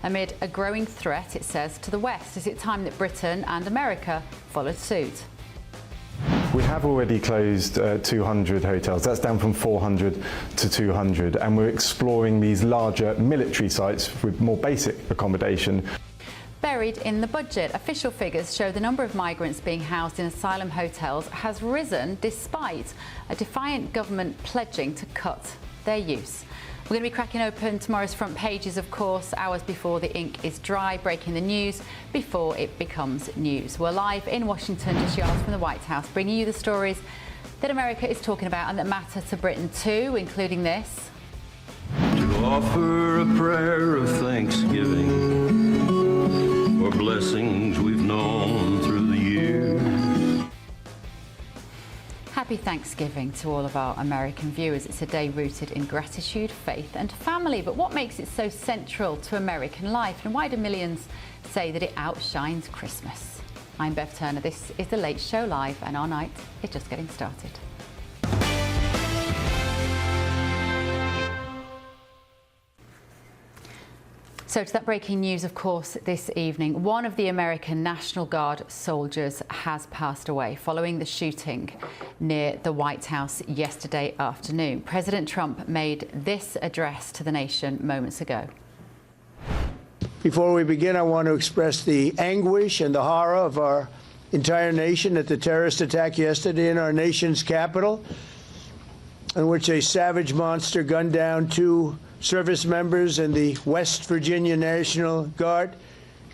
amid a growing threat, it says, to the West. Is it time that Britain and America followed suit? We have already closed 200 hotels. That's down from 400 to 200, and we're exploring these larger military sites with more basic accommodation. Buried in the budget, official figures show the number of migrants being housed in asylum hotels has risen despite a defiant government pledging to cut their use. We're going to be cracking open tomorrow's front pages, of course, hours before the ink is dry, breaking the news before it becomes news. We're live in Washington, just yards from the White House, bringing you the stories that America is talking about and that matter to Britain too, including this. To offer a prayer of thanksgiving for blessings we've known through the years. Happy Thanksgiving to all of our American viewers. It's a day rooted in gratitude, faith and family. But what makes it so central to American life, and why do millions say that it outshines Christmas? I'm Bev Turner. This is The Late Show Live, and our night is just getting started. So to that breaking news, of course, this evening, one of the American National Guard soldiers has passed away following the shooting near the White House yesterday afternoon. President Trump made this address to the nation moments ago. Before we begin, I want to express the anguish and the horror of our entire nation at the terrorist attack yesterday in our nation's capital, in which a savage monster gunned down two service members in the West Virginia National Guard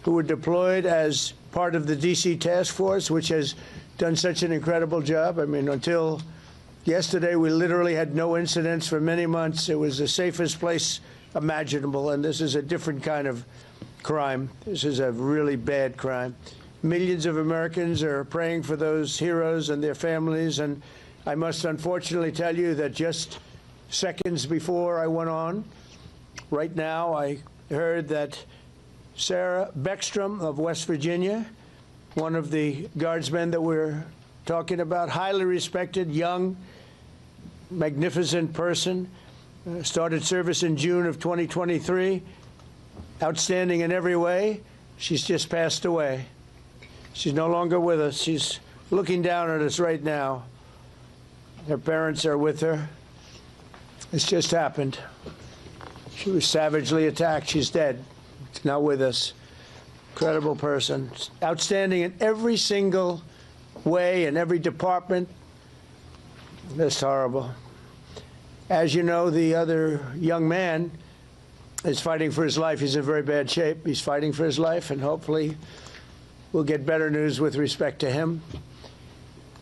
who were deployed as part of the D.C. task force, which has done such an incredible job. I mean, until yesterday, we literally had no incidents for many months. It was the safest place imaginable, and this is a different kind of crime. This is a really bad crime. Millions of Americans are praying for those heroes and their families, and I must unfortunately tell you that just seconds before I went on, right now, I heard that Sarah Beckstrom of West Virginia, one of the guardsmen that we're talking about, highly respected, young, magnificent person, started service in June of 2023, outstanding in every way. She's just passed away. She's no longer with us. She's looking down at us right now. Her parents are with her. It's just happened. She was savagely attacked. She's dead. She's not with us. Incredible person. Outstanding in every single way, in every department. That's horrible. As you know, the other young man is fighting for his life. He's in very bad shape. He's fighting for his life, and hopefully we'll get better news with respect to him.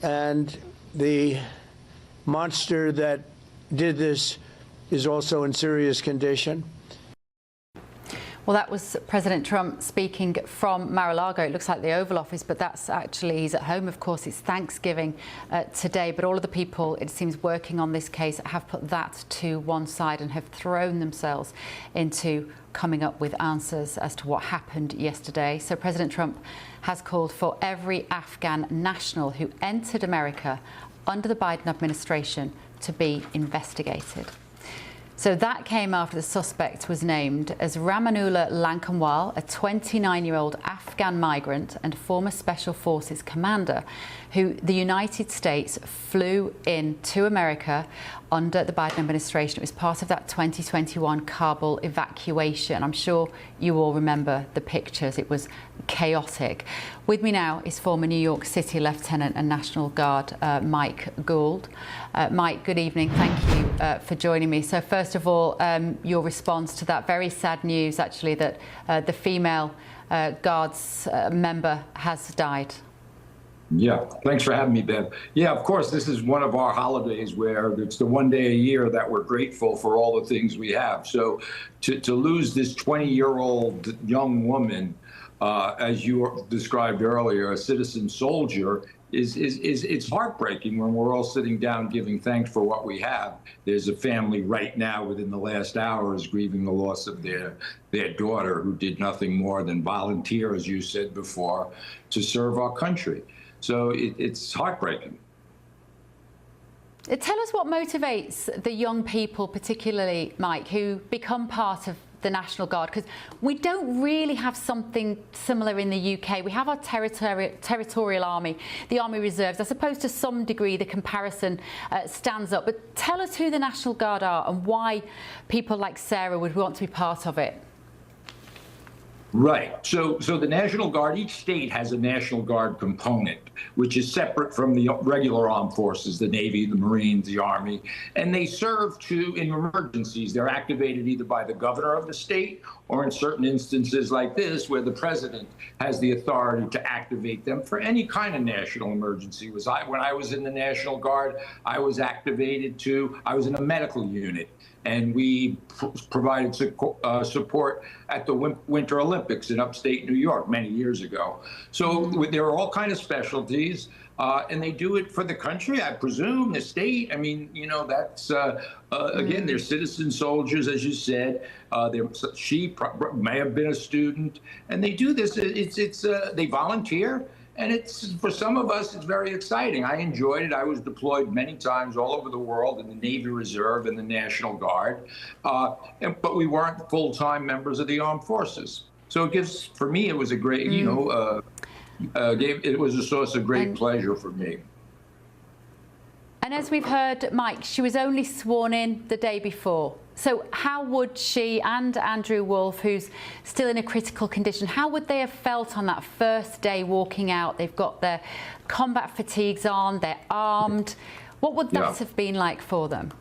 And the monster that did this is also in serious condition. Well, that was President Trump speaking from Mar-a-Lago. It looks like the Oval Office, but that's actually, he's at home, of course. It's Thanksgiving today, but all of the people, it seems, working on this case have put that to one side and have thrown themselves into coming up with answers as to what happened yesterday. So President Trump has called for every Afghan national who entered America under the Biden administration to be investigated. So that came after the suspect was named as Ramanullah Lankanwal, a 29-year-old Afghan migrant and former Special Forces commander who the United States flew in to America under the Biden administration. It was part of that 2021 Kabul evacuation. I'm sure you all remember the pictures. It was chaotic. With me now is former New York City Lieutenant and National Guard Mike Gould. Mike, good evening. Thank you for joining me. So first of all, your response to that very sad news, actually, that the female Guards member has died. Yeah, thanks for having me, Bev. Yeah, of course, this is one of our holidays where it's the one day a year that we're grateful for all the things we have. So to lose this 20-year-old young woman, as you described earlier, a citizen soldier, it's heartbreaking when we're all sitting down giving thanks for what we have. There's a family right now within the last hours grieving the loss of their daughter, who did nothing more than volunteer, as you said before, to serve our country. So it's heartbreaking. Tell us what motivates the young people, particularly, Mike, who become part of the National Guard? Because we don't really have something similar in the UK. We have our territorial army, the Army Reserves. I suppose to some degree the comparison stands up. But tell us who the National Guard are and why people like Sarah would want to be part of it. Right. So the National Guard, each state has a National Guard component, which is separate from the regular armed forces, the Navy, the Marines, the Army, and they serve in emergencies. They're activated either by the governor of the state or in certain instances like this, where the president has the authority to activate them for any kind of national emergency. When I was in the National Guard, I was activated I was in a medical unit, and we provided support at the Winter Olympics in upstate New York many years ago. So there are all kinds of specialties, and they do it for the country, I presume, the state. I mean, you know, that's, again, they're citizen soldiers, as you said. She may have been a student, and they do this. They volunteer. And for some of us, it's very exciting. I enjoyed it. I was deployed many times all over the world in the Navy Reserve and the National Guard. But we weren't full-time members of the armed forces. So for me, it was a great, it was a source of great pleasure for me. And as we've heard, Mike, she was only sworn in the day before. So how would she and Andrew Wolf, who's still in a critical condition, how would they have felt on that first day walking out? They've got their combat fatigues on, they're armed. What would that have been like for them?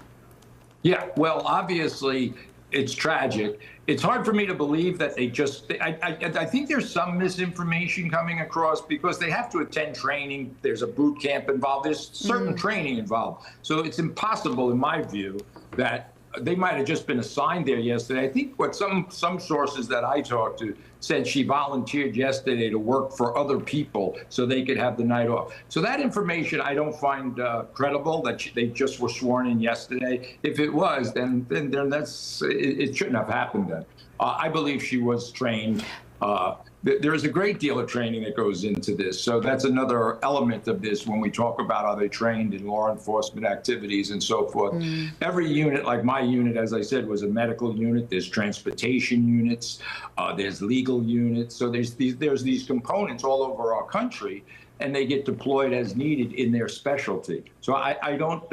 Yeah, well, obviously, it's tragic. It's hard for me to believe that I think there's some misinformation coming across because they have to attend training. There's a boot camp involved. There's certain training involved. So it's impossible, in my view, that they might have just been assigned there yesterday. I think what some sources that I talked to said she volunteered yesterday to work for other people so they could have the night off. So that information I don't find credible, that they just were sworn in yesterday. If it was, then it shouldn't have happened then. I believe she was trained. There is a great deal of training that goes into this. So that's another element of this when we talk about are they trained in law enforcement activities and so forth. Every unit, like my unit, as I said, was a medical unit. There's transportation units. There's legal units. So there's these components all over our country, and they get deployed as needed in their specialty. So I don't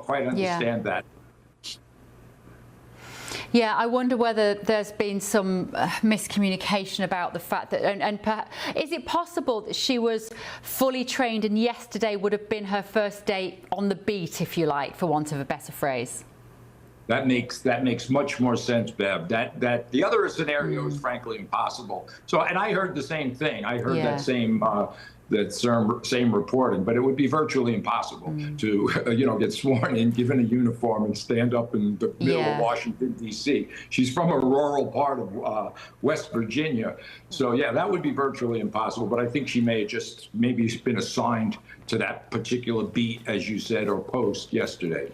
quite understand that. Yeah, I wonder whether there's been some miscommunication about the fact that, is it possible that she was fully trained and yesterday would have been her first day on the beat, if you like, for want of a better phrase? That makes much more sense, Bev. That the other scenario is frankly impossible. So, and I heard the same thing. I heard that same reporting, but it would be virtually impossible to, get sworn in, given a uniform, and stand up in the middle of Washington, D.C. She's from a rural part of West Virginia. So, yeah, that would be virtually impossible. But I think she may have just maybe been assigned to that particular beat, as you said, or post yesterday.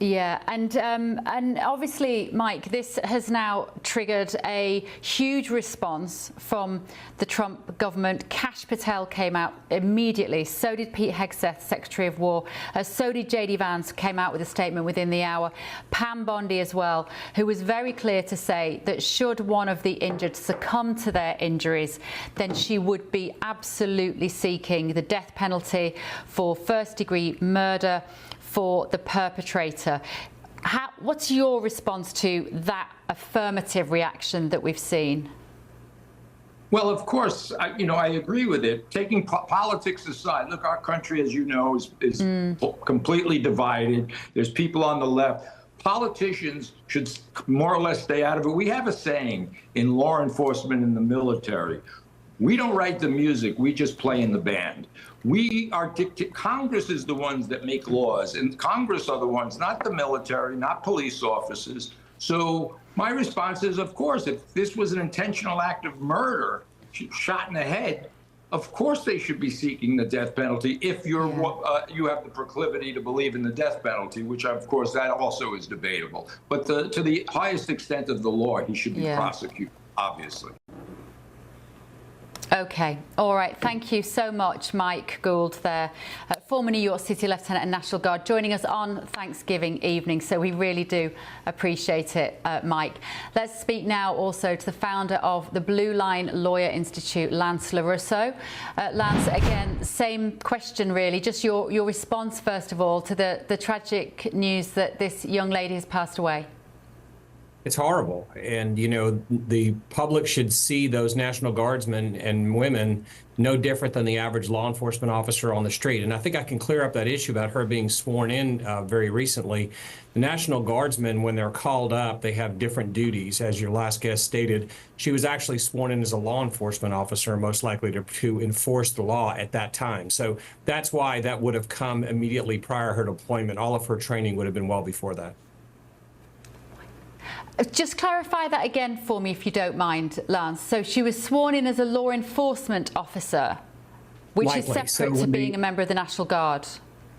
Yeah, and obviously, Mike, this has now triggered a huge response from the Trump government. Kash Patel came out immediately. So did Pete Hegseth, Secretary of War. So did J.D. Vance, came out with a statement within the hour. Pam Bondi as well, who was very clear to say that should one of the injured succumb to their injuries, then she would be absolutely seeking the death penalty for first-degree murder for the perpetrator. What's your response to that affirmative reaction that we've seen? Well, of course, I agree with it. Taking politics aside, look, our country, as you know, is completely divided. There's people on the left. Politicians should more or less stay out of it. We have a saying in law enforcement and the military: we don't write the music, we just play in the band. Congress is the ones that make laws, and Congress are the ones, not the military, not police officers. So my response is, of course, if this was an intentional act of murder, shot in the head, of course they should be seeking the death penalty if you have the proclivity to believe in the death penalty, which, of course, that also is debatable. But to the highest extent of the law, he should be prosecuted, obviously. Okay, all right. Thank you so much, Mike Gould there, former New York City Lieutenant and National Guard, joining us on Thanksgiving evening. So we really do appreciate it, Mike. Let's speak now also to the founder of the Blue Line Lawyer Institute, Lance LaRusso. Lance, again, same question really, just your response first of all to the tragic news that this young lady has passed away. It's horrible. And, you know, the public should see those National Guardsmen and women no different than the average law enforcement officer on the street. And I think I can clear up that issue about her being sworn in very recently. The National Guardsmen, when they're called up, they have different duties. As your last guest stated, she was actually sworn in as a law enforcement officer, most likely to enforce the law at that time. So that's why that would have come immediately prior to her deployment. All of her training would have been well before that. Just clarify that again for me, if you don't mind, Lance. So she was sworn in as a law enforcement officer, which is separate to being a member of the National Guard.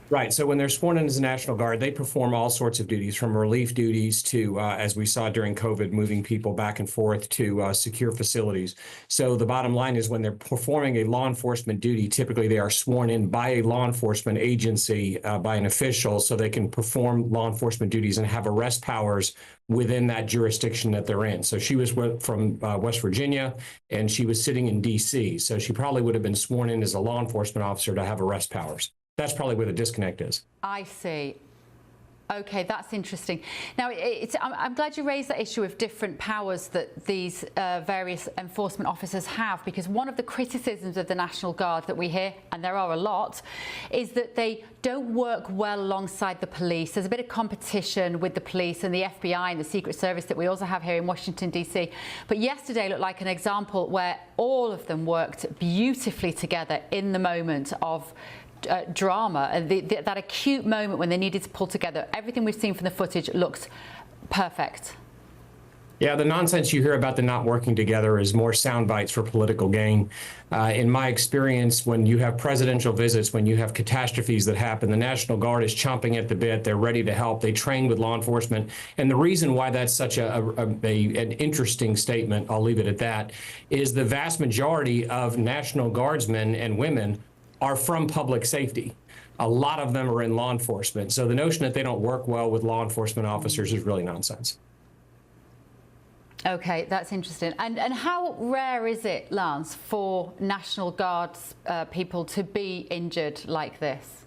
Right. So when they're sworn in as a National Guard, they perform all sorts of duties, from relief duties to, as we saw during COVID, moving people back and forth to secure facilities. So the bottom line is when they're performing a law enforcement duty, typically they are sworn in by a law enforcement agency, by an official, so they can perform law enforcement duties and have arrest powers within that jurisdiction that they're in. So she was from West Virginia, and she was sitting in D.C. So she probably would have been sworn in as a law enforcement officer to have arrest powers. That's probably where the disconnect is. I see. Okay, that's interesting. Now, I'm glad you raised that issue of different powers that these various enforcement officers have, because one of the criticisms of the National Guard that we hear, and there are a lot, is that they don't work well alongside the police. There's a bit of competition with the police and the FBI and the Secret Service that we also have here in Washington, D.C. But yesterday looked like an example where all of them worked beautifully together in the moment of drama, that acute moment when they needed to pull together. Everything we've seen from the footage looks perfect. Yeah, the nonsense you hear about the not working together is more sound bites for political gain. In my experience, when you have presidential visits, when you have catastrophes that happen, the National Guard is chomping at the bit. They're ready to help. They train with law enforcement. And the reason why that's such an interesting statement, I'll leave it at that, is the vast majority of National Guardsmen and women are from public safety. A lot of them are in law enforcement. So the notion that they don't work well with law enforcement officers is really nonsense. Okay, that's interesting. And how rare is it, Lance, for National Guard people to be injured like this?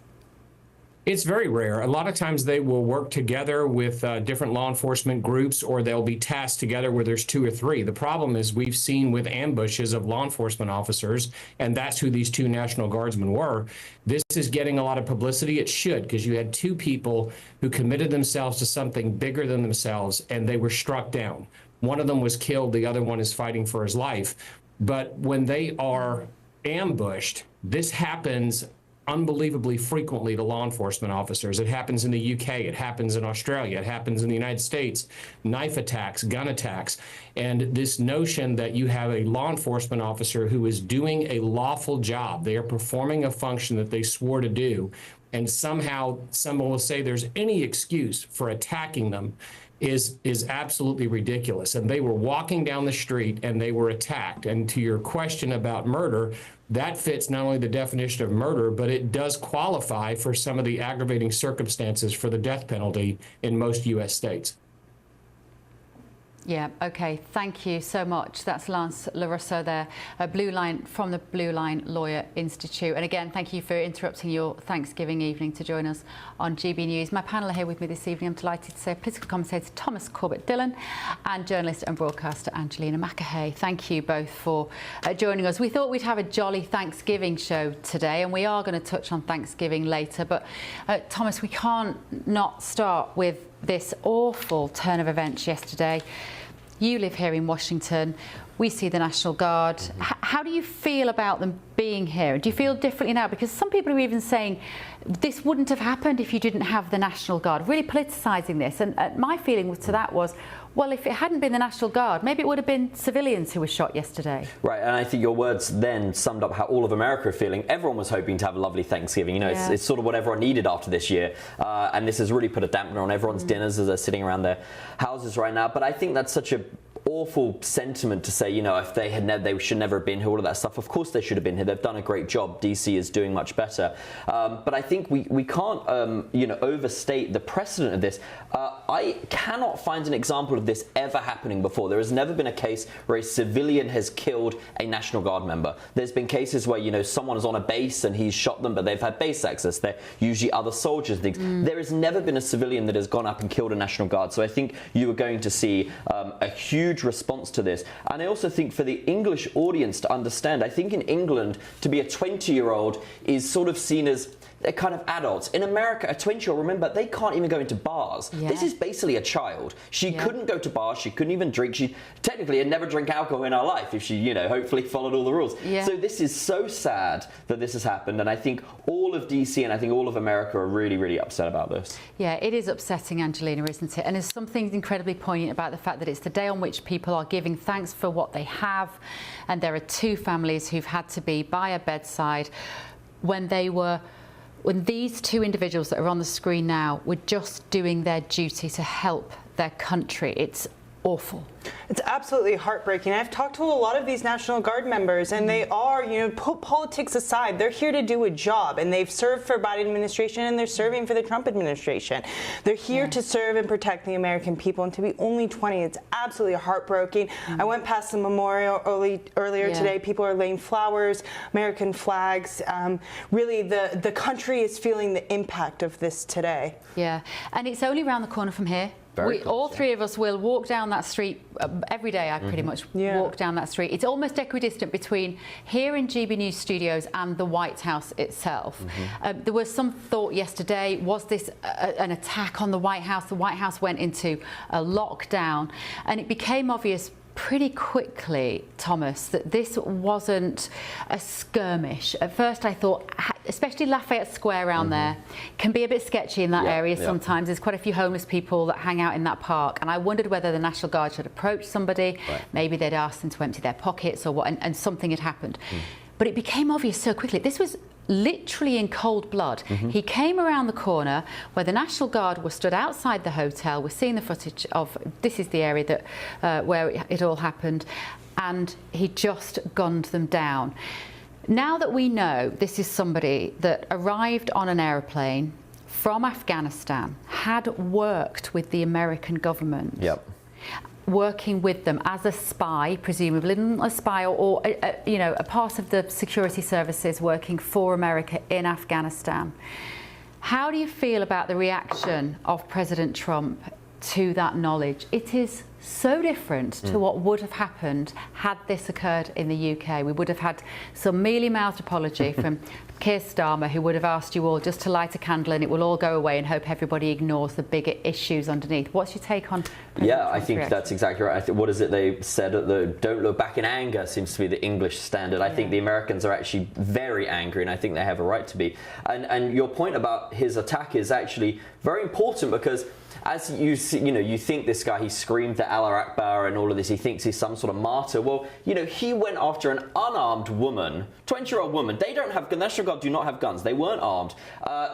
It's very rare. A lot of times they will work together with different law enforcement groups, or they'll be tasked together where there's 2 or 3. The problem is we've seen with ambushes of law enforcement officers, and that's who these 2 National Guardsmen were. This is getting a lot of publicity. It should, because you had 2 people who committed themselves to something bigger than themselves, and they were struck down. One of them was killed. The other one is fighting for his life. But when they are ambushed, this happens unbelievably frequently to law enforcement officers. It happens in the UK, it happens in Australia, it happens in the United States, knife attacks, gun attacks. And this notion that you have a law enforcement officer who is doing a lawful job, they are performing a function that they swore to do, and somehow someone will say there's any excuse for attacking them is absolutely ridiculous. And they were walking down the street and they were attacked. And to your question about murder, that fits not only the definition of murder, but it does qualify for some of the aggravating circumstances for the death penalty in most U.S. states. Yeah, okay. Thank you so much. That's Lance LaRusso there, Blue Line from the Blue Line Lawyer Institute. And again, thank you for interrupting your Thanksgiving evening to join us on GB News. My panel are here with me this evening. I'm delighted to say political commentator Thomas Corbett-Dillon and journalist and broadcaster Angelina McAhey. Thank you both for joining us. We thought we'd have a jolly Thanksgiving show today, and we are going to touch on Thanksgiving later. But Thomas, we can't not start with this awful turn of events yesterday. You live here in Washington. We see the National Guard. How do you feel about them being here? Do you feel differently now? Because some people are even saying this wouldn't have happened if you didn't have the National Guard, really politicising this. And my feeling to that was, well, if it hadn't been the National Guard, maybe it would have been civilians who were shot yesterday. Right, and I think your words then summed up how all of America are feeling. Everyone was hoping to have a lovely Thanksgiving. You know, it's sort of what everyone needed after this year. And this has really put a dampener on everyone's dinners as they're sitting around their houses right now. But I think that's such a awful sentiment to say, you know, if they had they should never have been here, all of that stuff. Of course they should have been here. They've done a great job. DC is doing much better. But I think we can't, you know, overstate the precedent of this. I cannot find an example of this ever happening before. There has never been a case where a civilian has killed a National Guard member. There's been cases where, you know, someone is on a base and he's shot them, but they've had base access. They're usually other soldiers and things. There has never been a civilian that has gone up and killed a National Guard. So I think you are going to see a huge response to this. And I also think for the English audience to understand, I think in England, to be a 20-year-old is sort of seen as they're kind of adults. In America, a 20-year-old, remember, they can't even go into bars. Yeah. This is basically a child. She couldn't go to bars. She couldn't even drink. She technically had never drank alcohol in her life if she, you know, hopefully followed all the rules. Yeah. So this is so sad that this has happened. And I think all of DC and I think all of America are really, really upset about this. Yeah, it is upsetting, Angelina, isn't it? And there's something incredibly poignant about the fact that it's the day on which people are giving thanks for what they have. And there are two families who've had to be by a bedside when these two individuals that are on the screen now were just doing their duty to help their country. It's awful. It's absolutely heartbreaking. I've talked to a lot of these National Guard members, and they are, you know, put politics aside, they're here to do a job, and they've served for Biden administration, and they're serving for the Trump administration. They're here to serve and protect the American people, and to be only 20, it's absolutely heartbreaking. I went past the memorial earlier today. People are laying flowers, American flags. Really, the country is feeling the impact of this today. Yeah, and it's only around the corner from here. All three of us will walk down that street every day. I pretty much walk down that street. It's almost equidistant between here in GB News Studios and the White House itself. There was some thought yesterday, was this an attack on the White House? The White House went into a lockdown, and it became obvious pretty quickly, Thomas, that this wasn't a skirmish. At first I thought, especially Lafayette Square around there, can be a bit sketchy in that area sometimes. There's quite a few homeless people that hang out in that park, and I wondered whether the National Guard should approach somebody, maybe they'd ask them to empty their pockets or what, and something had happened. But it became obvious so quickly. This was literally in cold blood. He came around the corner where the National Guard was stood outside the hotel. We're seeing the footage of, this is the area that where it all happened, and he just gunned them down. Now that we know this is somebody that arrived on an aeroplane from Afghanistan, had worked with the American government, working with them as a spy, presumably a spy, or you know, a part of the security services working for America in Afghanistan. How do you feel about the reaction of President Trump to that knowledge? It is so different to what would have happened had this occurred in the UK. We would have had some mealy-mouthed apology from Keir Starmer, who would have asked you all just to light a candle and it will all go away, and hope everybody ignores the bigger issues underneath. What's your take on President I Trump's think reaction? that's exactly right. What is it they said at the "Don't look back in anger" seems to be the English standard. I think the Americans are actually very angry, and I think they have a right to be. And your point about his attack is actually very important, because as you see, you know, you think this guy, he screamed at Allah Akbar and all of this, he thinks he's some sort of martyr. Well, you know, he went after an unarmed woman, 20-year-old woman. They don't have, the National Guard do not have guns. They weren't armed.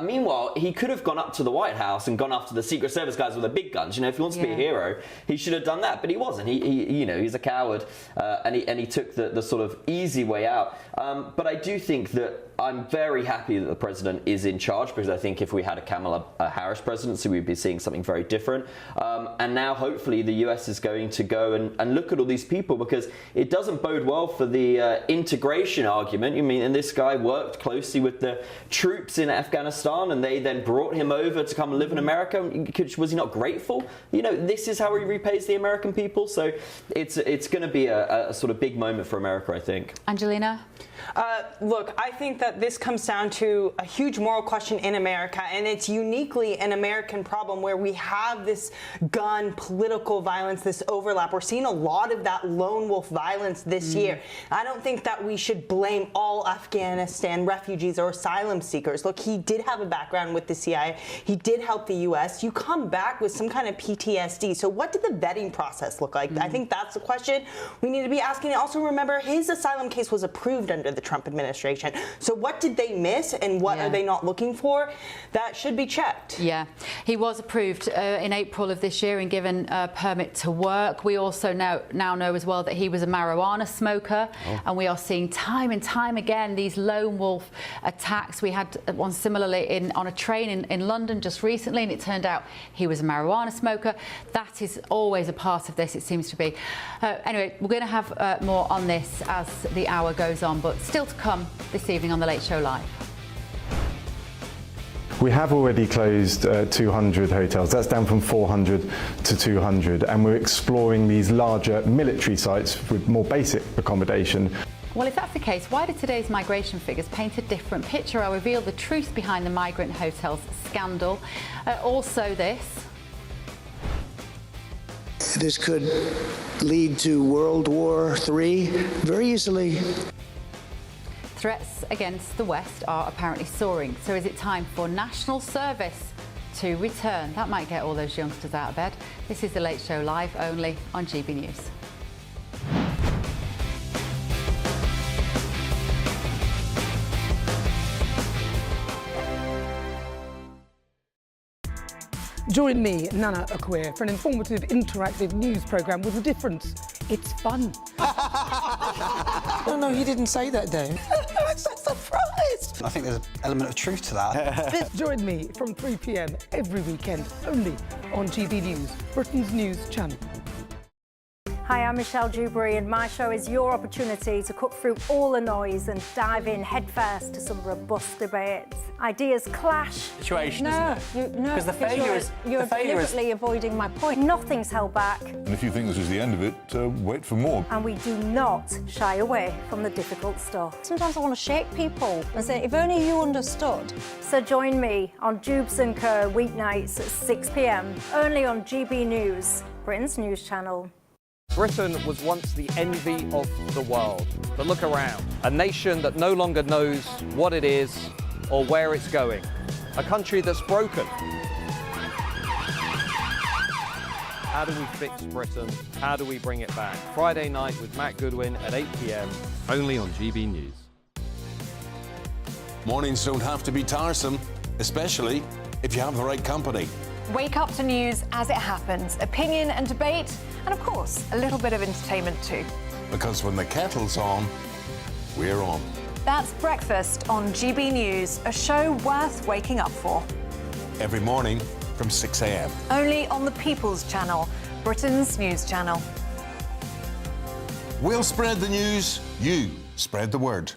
Meanwhile, he could have gone up to the White House and gone after the Secret Service guys with the big guns. You know, if he wants to be a hero, he should have done that, but he wasn't. He you know, he's a coward, and he took the sort of easy way out. But I do think that I'm very happy that the president is in charge, because I think if we had a Kamala Harris presidency, we'd be seeing something very different. And now hopefully the US is going to go and look at all these people, because it doesn't bode well for the integration argument. You mean, and this guy worked closely with the troops in Afghanistan, and they then brought him over to come and live in America. Was he not grateful? You know, this is how he repays the American people. So it's going to be a sort of big moment for America, I think. Angelina? Look, I think that this comes down to a huge moral question in America, and it's uniquely an American problem where we have this gun, political violence, this overlap. We're seeing a lot of that lone wolf violence this year. I don't think that we should blame all Afghanistan refugees or asylum seekers. Look, he did have a background with the CIA. He did help the U.S. You come back with some kind of PTSD. So what did the vetting process look like? I think that's the question we need to be asking. And also remember, his asylum case was approved under the Trump administration. So what did they miss and what are they not looking for? That should be checked. Yeah, he was approved in April of this year and given a permit to work. We also now know as well that he was a marijuana smoker, and we are seeing time and time again these lone wolf attacks. We had one similarly on a train in London just recently, and it turned out he was a marijuana smoker. That is always a part of this, it seems to be. Anyway, we're going to have more on this as the hour goes on, but still to come this evening on The Late Show Live. We have already closed 200 hotels. That's down from 400 to 200. And we're exploring these larger military sites with more basic accommodation. Well, if that's the case, why do today's migration figures paint a different picture? I'll reveal the truth behind the migrant hotels scandal. Also this. This could lead to World War III very easily. Threats against the West are apparently soaring. So is it time for national service to return? That might get all those youngsters out of bed. This is The Late Show Live, only on GB News. Join me, Nana Akwe, for an informative, interactive news programme with a difference. It's fun. No, he didn't say that, Dave. I'm so surprised. I think there's an element of truth to that. Join me from 3 p.m. every weekend, only on GB News, Britain's news channel. Hi, I'm Michelle Dewberry, and my show is your opportunity to cut through all the noise and dive in headfirst to some robust debates. Ideas clash. Situation, No, isn't it? no, Because the failure is you're deliberately avoiding my point. Nothing's held back, And if you think this is the end of it, wait for more. and we do not shy away from the difficult stuff. Sometimes I want to shake people and say, if only you understood. So join me on Jubes and Co weeknights at 6 p.m. only on GB News, Britain's news channel. Britain was once the envy of the world. But look around. A nation that no longer knows what it is or where it's going. A country that's broken. How do we fix Britain? How do we bring it back? Friday night with Matt Goodwin at 8 p.m. only on GB News. Mornings don't have to be tiresome, especially if you have the right company. Wake up to news as it happens, opinion and debate, and of course, a little bit of entertainment too. Because when the kettle's on, we're on. That's Breakfast on GB News, a show worth waking up for. Every morning from 6 a.m. Only on the People's Channel, Britain's news channel. We'll spread the news, you spread the word.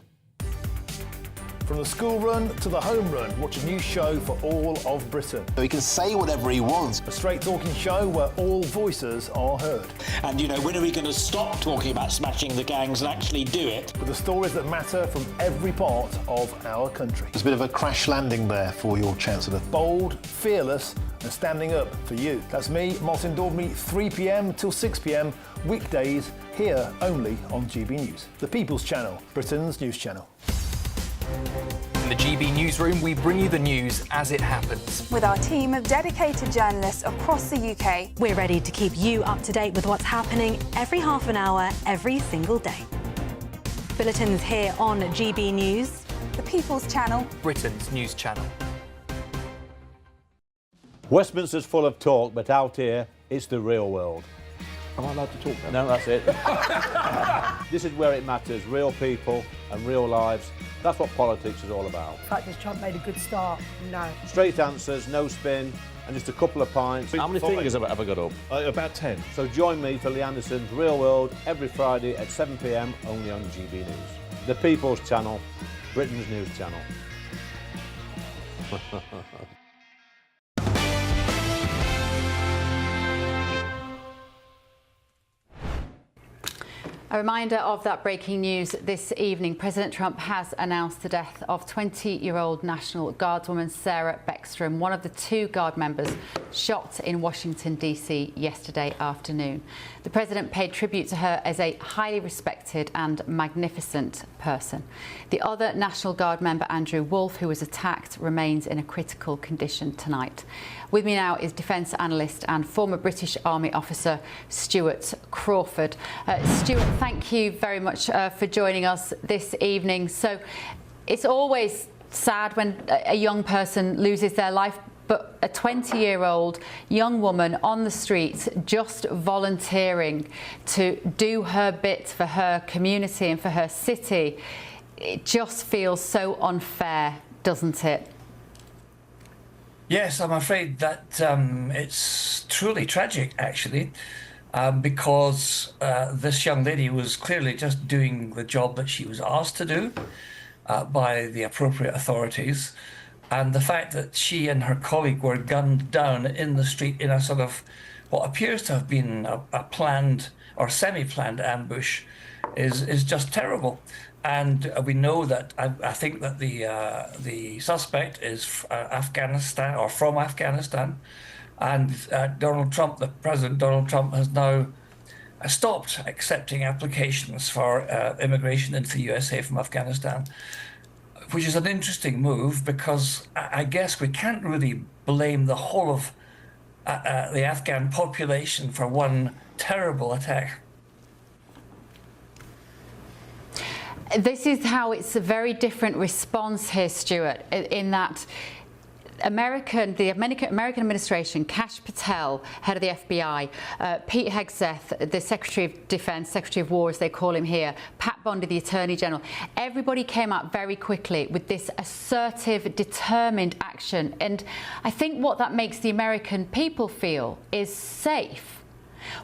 From the school run to the home run, watch a new show for all of Britain. So he can say whatever he wants. A straight talking show where all voices are heard. And, you know, when are we going to stop talking about smashing the gangs and actually do it? With the stories that matter from every part of our country. There's a bit of a crash landing there for your Chancellor. Bold, fearless and standing up for you. That's me, Martin Daubney, 3 p.m. till 6 p.m. weekdays, here only on GB News. The People's Channel, Britain's news channel. In the GB Newsroom, we bring you the news as it happens. With our team of dedicated journalists across the UK, We're ready to keep you up to date with what's happening every half an hour, every single day. Bulletins here on GB News. the People's Channel, Britain's news channel. Westminster's full of talk, but out here, it's the real world. Am I allowed to talk No, now? that's it. This is where it matters, real people and real lives. That's what politics is all about. In fact, has Trump made a good start? No. Straight answers, no spin, and just a couple of pints. How many fingers have I got up? About 10. So join me for Lee Anderson's Real World every Friday at 7 p.m. only on GB News. The People's Channel, Britain's news channel. A reminder of that breaking news this evening. President Trump has announced the death of 20-year-old National Guardswoman Sarah Beckstrom, one of the 2 Guard members shot in Washington, D.C. yesterday afternoon. The president paid tribute to her as a highly respected and magnificent person. The other National Guard member, Andrew Wolf, who was attacked, remains in a critical condition tonight. With me now is defence analyst and former British Army officer Stuart Crawford. Stuart, thank you very much for joining us this evening. So, it's always sad when a young person loses their life, but a 20-year-old young woman on the streets just volunteering to do her bit for her community and for her city, it just feels so unfair, doesn't it? Yes, I'm afraid that it's truly tragic, actually, because this young lady was clearly just doing the job that she was asked to do by the appropriate authorities. And the fact that she and her colleague were gunned down in the street in a sort of what appears to have been a planned or semi-planned ambush is just terrible. And we know that I think that the suspect is Afghanistan or from Afghanistan, and Donald Trump, the President Donald Trump, has now stopped accepting applications for immigration into the USA from Afghanistan, which is an interesting move because I guess we can't really blame the whole of the Afghan population for one terrible attack. This is how it's a very different response here, Stuart, in that the American administration, Kash Patel, head of the FBI, Pete Hegseth, the Secretary of Defense, Secretary of War, as they call him here, Pat Bondi, the Attorney General, everybody came out very quickly with this assertive, determined action. And I think what that makes the American people feel is safe.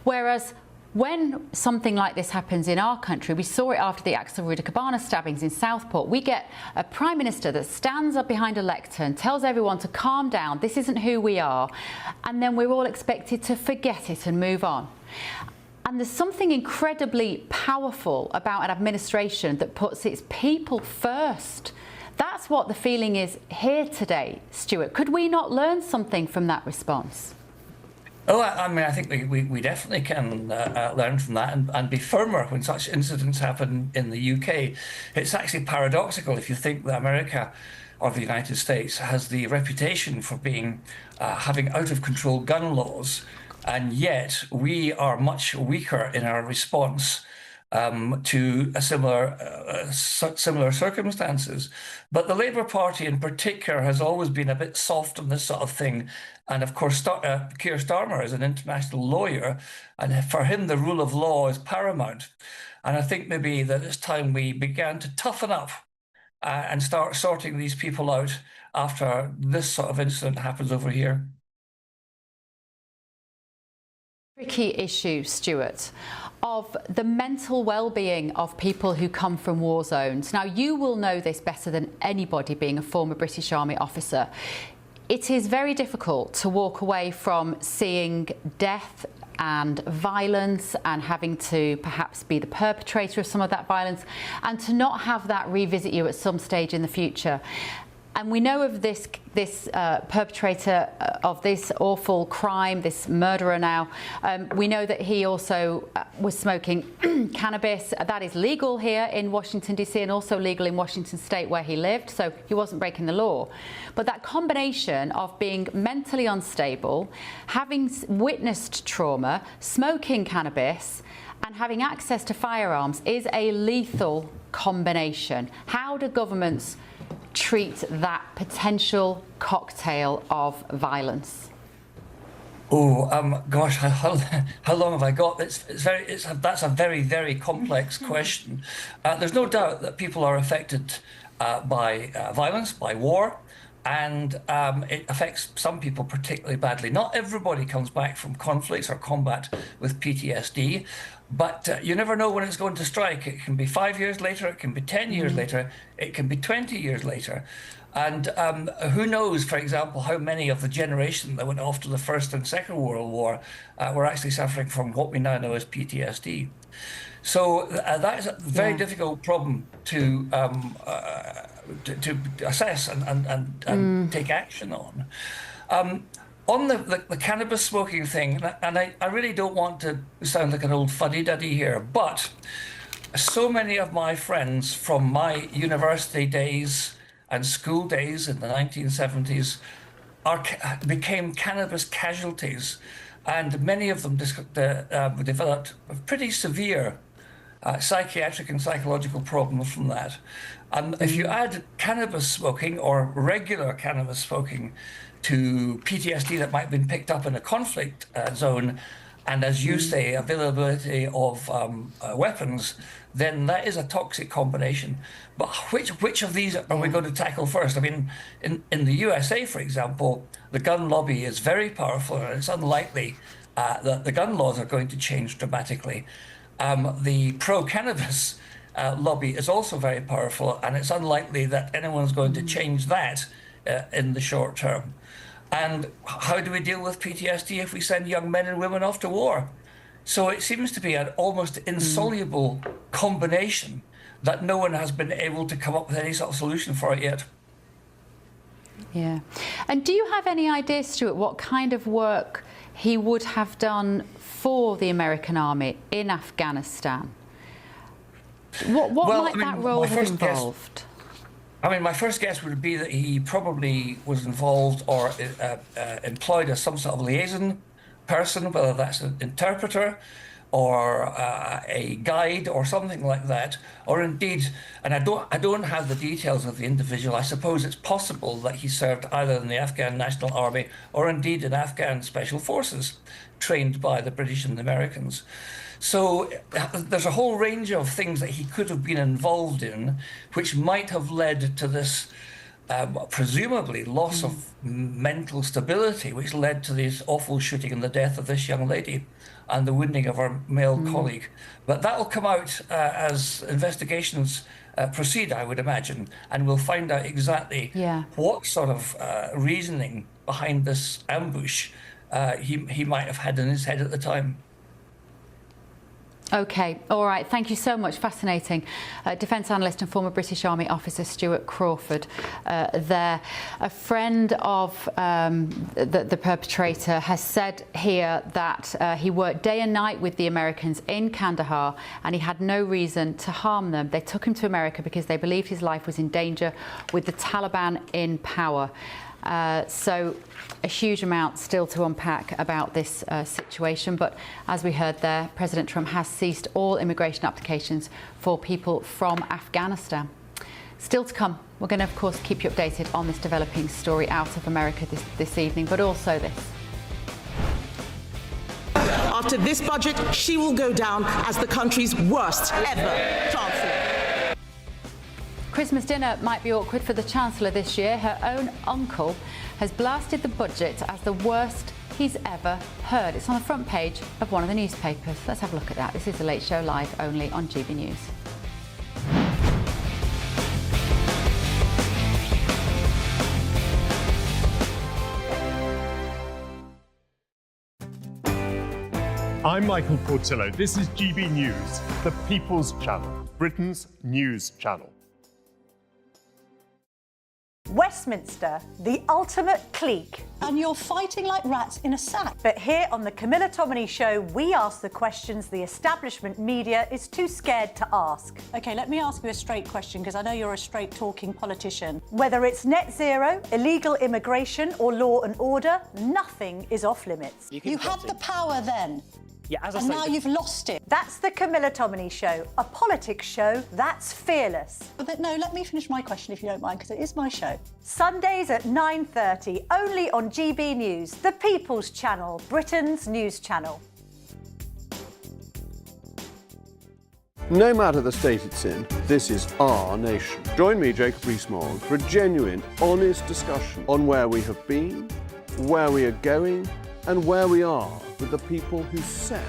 Whereas when something like this happens in our country, we saw it after the Axel Ruda-Cabana stabbings in Southport, we get a Prime Minister that stands up behind a lectern, tells everyone to calm down, this isn't who we are, and then we're all expected to forget it and move on. And there's something incredibly powerful about an administration that puts its people first. That's what the feeling is here today, Stuart. Could we not learn something from that response? Oh, I mean, I think we definitely can learn from that and be firmer when such incidents happen in the UK. It's actually paradoxical if you think that America or the United States has the reputation for being having out-of-control gun laws, and yet we are much weaker in our response to a similar circumstances. But the Labour Party in particular has always been a bit soft on this sort of thing. And of course, Keir Starmer is an international lawyer, and for him, the rule of law is paramount. And I think maybe that it's time we began to toughen up and start sorting these people out after this sort of incident happens over here. Tricky issue, Stuart, of the mental well-being of people who come from war zones. Now, you will know this better than anybody, being a former British Army officer. It is very difficult to walk away from seeing death and violence and having to perhaps be the perpetrator of some of that violence, and to not have that revisit you at some stage in the future. And we know of this perpetrator of this awful crime, this murderer now. We know that he also was smoking cannabis. That is legal here in Washington, D.C. and also legal in Washington State where he lived, so he wasn't breaking the law. But that combination of being mentally unstable, having witnessed trauma, smoking cannabis, and having access to firearms is a lethal combination. How do governments treat that potential cocktail of violence? Oh, gosh, how long have I got? That's a very, very complex question. There's no doubt that people are affected by violence, by war, and it affects some people particularly badly. Not everybody comes back from conflicts or combat with PTSD, but you never know when it's going to strike. It can be 5 years later, it can be 10 years later, it can be 20 years later. And who knows, for example, how many of the generation that went off to the First and Second World War were actually suffering from what we now know as PTSD. So that is a very difficult problem to assess and take action on. On the cannabis smoking thing, and I really don't want to sound like an old fuddy-duddy here, but so many of my friends from my university days and school days in the 1970s became cannabis casualties, and many of them developed pretty severe psychiatric and psychological problems from that. And if you add cannabis smoking or regular cannabis smoking to PTSD that might have been picked up in a conflict zone, and as you say, availability of weapons, then that is a toxic combination. But which of these are we going to tackle first? I mean, in the USA, for example, the gun lobby is very powerful, and it's unlikely that the gun laws are going to change dramatically. The pro-cannabis lobby is also very powerful, and it's unlikely that anyone's going to change that in the short term. And how do we deal with PTSD if we send young men and women off to war? So it seems to be an almost insoluble combination that no one has been able to come up with any sort of solution for it yet. Yeah. And do you have any idea, Stuart, what kind of work he would have done for the American army in Afghanistan? What might that role have involved? My first guess would be that he probably was involved or employed as some sort of liaison person, whether that's an interpreter or a guide or something like that, or indeed, and I don't have the details of the individual. I suppose it's possible that he served either in the Afghan National Army or indeed in Afghan Special Forces, trained by the British and the Americans. So there's a whole range of things that he could have been involved in, which might have led to this presumably loss of mental stability, which led to this awful shooting and the death of this young lady and the wounding of our male colleague. But that will come out as investigations proceed, I would imagine, and we'll find out exactly what sort of reasoning behind this ambush he might have had in his head at the time. OK, all right, thank you so much. Fascinating. Defence analyst and former British Army officer Stuart Crawford there. A friend of the perpetrator has said here that he worked day and night with the Americans in Kandahar and he had no reason to harm them. They took him to America because they believed his life was in danger with the Taliban in power. So a huge amount still to unpack about this situation. But as we heard there, President Trump has ceased all immigration applications for people from Afghanistan. Still to come. We're going to, of course, keep you updated on this developing story out of America this evening, but also this. After this budget, she will go down as the country's worst ever chancellor. Christmas dinner might be awkward for the Chancellor this year. Her own uncle has blasted the budget as the worst he's ever heard. It's on the front page of one of the newspapers. Let's have a look at that. This is The Late Show, live only on GB News. I'm Michael Portillo. This is GB News, the People's Channel, Britain's news channel. Westminster, the ultimate clique. And you're fighting like rats in a sack. But here on the Camilla Tominey Show, we ask the questions the establishment media is too scared to ask. OK, let me ask you a straight question, because I know you're a straight-talking politician. Whether it's net zero, illegal immigration or law and order, nothing is off limits. You had the power then. Yeah, as I and now you've lost it. That's the Camilla Tominey Show, a politics show that's fearless. But no, let me finish my question if you don't mind, because it is my show. Sundays at 9:30, only on GB News, the People's Channel, Britain's news channel. No matter the state it's in, this is our nation. Join me, Jacob Rees-Mogg, for a genuine, honest discussion on where we have been, where we are going, and where we are with the people who set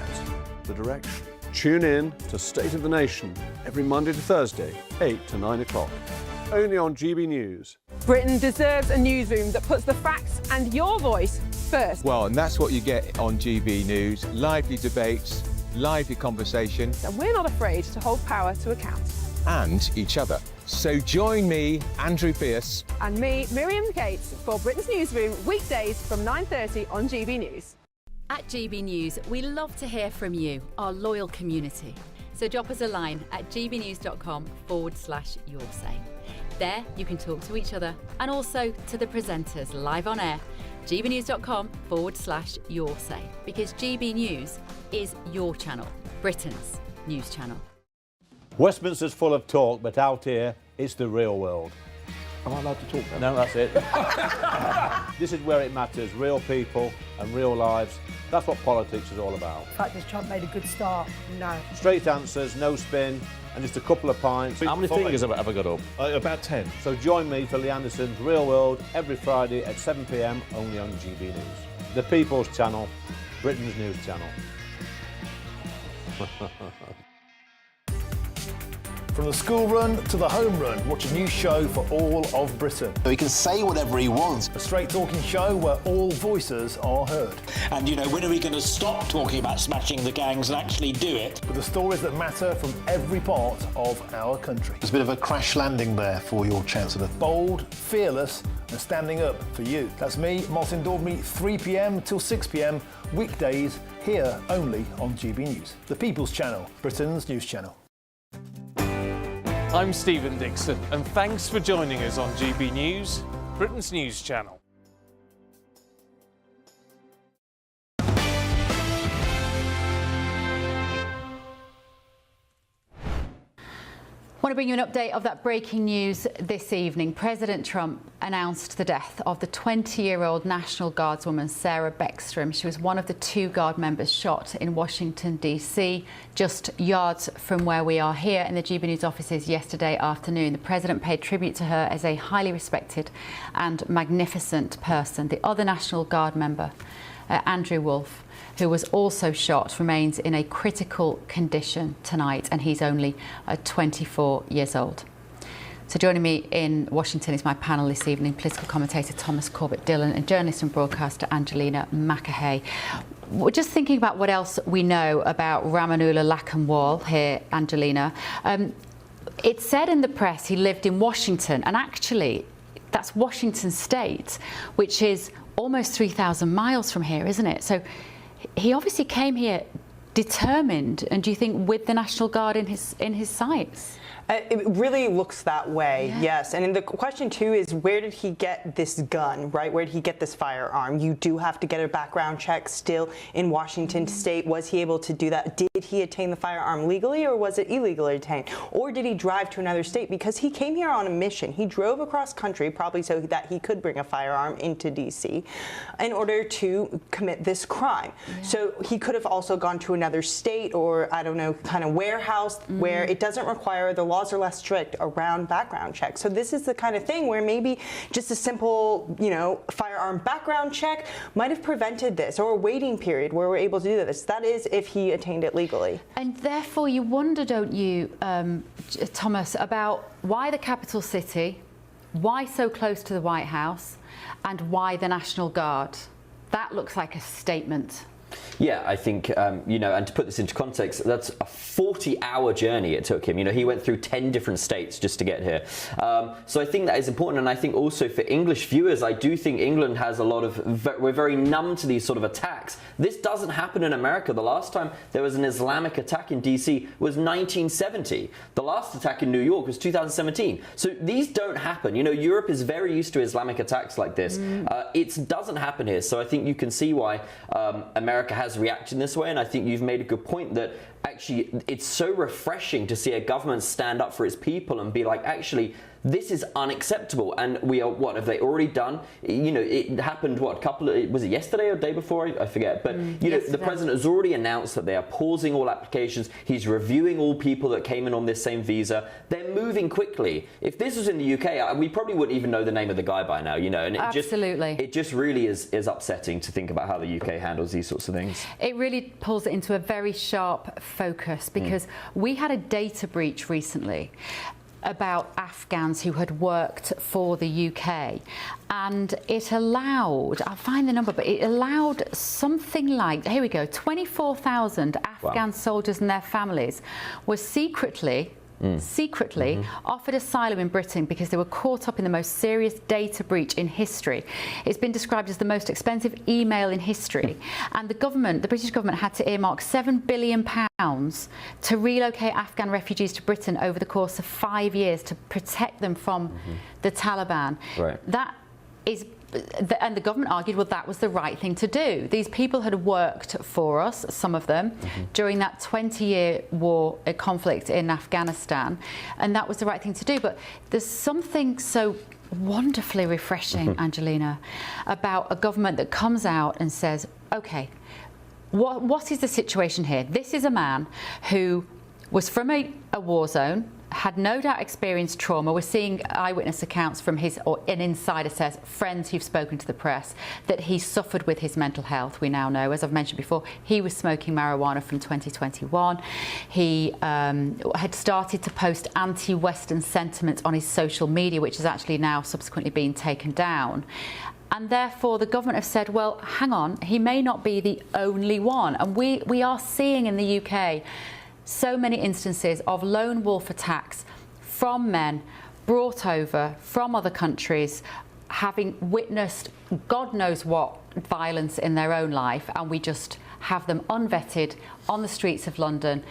the direction. Tune in to State of the Nation every Monday to Thursday, 8 to 9 o'clock. Only on GB News. Britain deserves a newsroom that puts the facts and your voice first. Well, and that's what you get on GB News. Lively debates, lively conversation. And we're not afraid to hold power to account. And each other. So join me, Andrew Pierce. And me, Miriam Gates, for Britain's Newsroom, weekdays from 9:30 on GB News. At GB News, we love to hear from you, our loyal community. So drop us a line at gbnews.com/yoursay. There you can talk to each other and also to the presenters live on air. gbnews.com/yoursay, because GB News is your channel, Britain's news channel. Westminster's full of talk, but out here, it's the real world. Am I allowed to talk No, now? that's it. This is where it matters, real people and real lives. That's what politics is all about. The fact has Trump made a good start? No. Straight answers, no spin, and just a couple of pints. How many fingers have I got up? About 10. So join me for Lee Anderson's Real World every Friday at 7 p.m. only on GB News. The People's Channel, Britain's news channel. From the school run to the home run, watch a new show for all of Britain. He can say whatever he wants. A straight talking show where all voices are heard. And, you know, when are we going to stop talking about smashing the gangs and actually do it? With the stories that matter from every part of our country. There's a bit of a crash landing there for your Chancellor. Bold, fearless and standing up for you. That's me, Martin Daubney, 3 p.m. till 6 p.m. weekdays here only on GB News. The People's Channel, Britain's news channel. I'm Stephen Dixon, and thanks for joining us on GB News, Britain's news channel. I want to bring you an update of that breaking news this evening. President Trump announced the death of the 20-year-old National Guardswoman Sarah Beckstrom. She was one of the 2 Guard members shot in Washington, D.C., just yards from where we are here in the GB News offices yesterday afternoon. The President paid tribute to her as a highly respected and magnificent person. The other National Guard member, Andrew Wolf, who was also shot, remains in a critical condition tonight, and he's only 24 years old. So joining me in Washington is my panel this evening, political commentator Thomas Corbett-Dillon and journalist and broadcaster Angelina McAhey. We're just thinking about what else we know about Ramanullah Lakhanwal here, Angelina. It said in the press he lived in Washington, and actually that's Washington State, which is almost 3,000 miles from here, isn't it? So he obviously came here determined, and do you think with the National Guard in his sights? It really looks that way, yes. And the question, too, is where did he get this gun, right? Where did he get this firearm? You do have to get a background check still in Washington State. Was he able to do that? Did he attain the firearm legally, or was it illegally obtained? Or did he drive to another state? Because he came here on a mission. He drove across country, probably so that he could bring a firearm into D.C. in order to commit this crime. So he could have also gone to another state or, I don't know, kind of warehouse where it doesn't require, the laws are less strict around background checks. So this is the kind of thing where maybe just a simple, firearm background check might have prevented this, or a waiting period where we're able to do this. That is if he attained it legally. And therefore you wonder, don't you, Thomas, about why the capital city, why so close to the White House, and why the National Guard? That looks like a statement. Yeah, I think, and to put this into context, that's a 40-hour journey it took him. He went through 10 different states just to get here. So I think that is important. And I think also for English viewers, I do think England has a lot of, we're very numb to these sort of attacks. This doesn't happen in America. The last time there was an Islamic attack in DC was 1970. The last attack in New York was 2017. So these don't happen. Europe is very used to Islamic attacks like this. It doesn't happen here. So I think you can see why America has reacted in this way, and I think you've made a good point that actually it's so refreshing to see a government stand up for its people and be like, actually, this is unacceptable, and we are, what have they already done? It happened, was it yesterday or the day before? I forget. But, the president has already announced that they are pausing all applications. He's reviewing all people that came in on this same visa. They're moving quickly. If this was in the UK, we probably wouldn't even know the name of the guy by now, and it just really is upsetting to think about how the UK handles these sorts of things. It really pulls it into a very sharp focus, because we had a data breach recently about Afghans who had worked for the UK, and it allowed, I'll find the number, but it allowed something like, here we go, 24,000 Afghan soldiers and their families were secretly offered asylum in Britain because they were caught up in the most serious data breach in history. It's been described as the most expensive email in history. And the British government had to earmark £7 billion to relocate Afghan refugees to Britain over the course of 5 years to protect them from the Taliban. Right. That is and the government argued, well, that was the right thing to do. These people had worked for us, some of them, during that 20-year war conflict in Afghanistan, and that was the right thing to do. But there's something so wonderfully refreshing, Angelina, about a government that comes out and says, OK, what is the situation here? This is a man who was from a war zone, had no doubt experienced trauma. We're seeing eyewitness accounts from his, or an insider says, friends who've spoken to the press, that he suffered with his mental health. We now know, as I've mentioned before, he was smoking marijuana from 2021. He had started to post anti-Western sentiments on his social media, which has actually now subsequently been taken down. And therefore, the government have said, well, hang on, he may not be the only one. And we are seeing in the UK so many instances of lone wolf attacks from men brought over from other countries, having witnessed God knows what violence in their own life, and we just have them unvetted on the streets of London.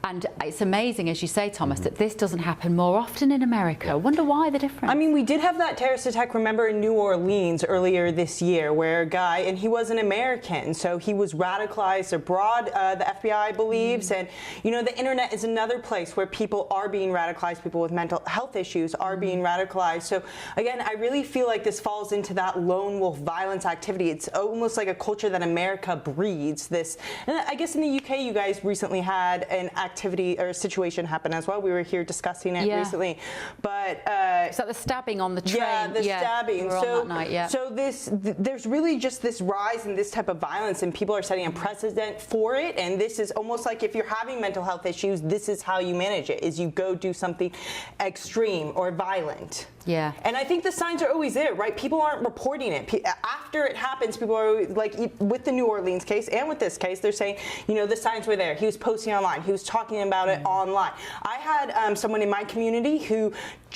And it's amazing, as you say, Thomas, that this doesn't happen more often in America. I wonder why the difference. I mean, we did have that terrorist attack, remember, in New Orleans earlier this year, where a guy, and he was an American, so he was radicalized abroad, the FBI believes. And, you know, the internet is another place where people are being radicalized, people with mental health issues are being radicalized. So, again, I really feel like this falls into that lone wolf violence activity. It's almost like a culture that America breeds. This, and I guess in the UK, you guys recently had an activity or a situation happen as well. We were here discussing it recently, but is that the stabbing on the train? Yeah, the stabbing. We were on that night, So there's really just this rise in this type of violence, and people are setting a precedent for it. And this is almost like if you're having mental health issues, this is how you manage it: is you go do something extreme or violent. Yeah. And I think the signs are always there, right? People aren't reporting it. After it happens, people are like, with the New Orleans case and with this case, they're saying, you know, the signs were there. He was posting online. He was talking about it online. I had someone in my community who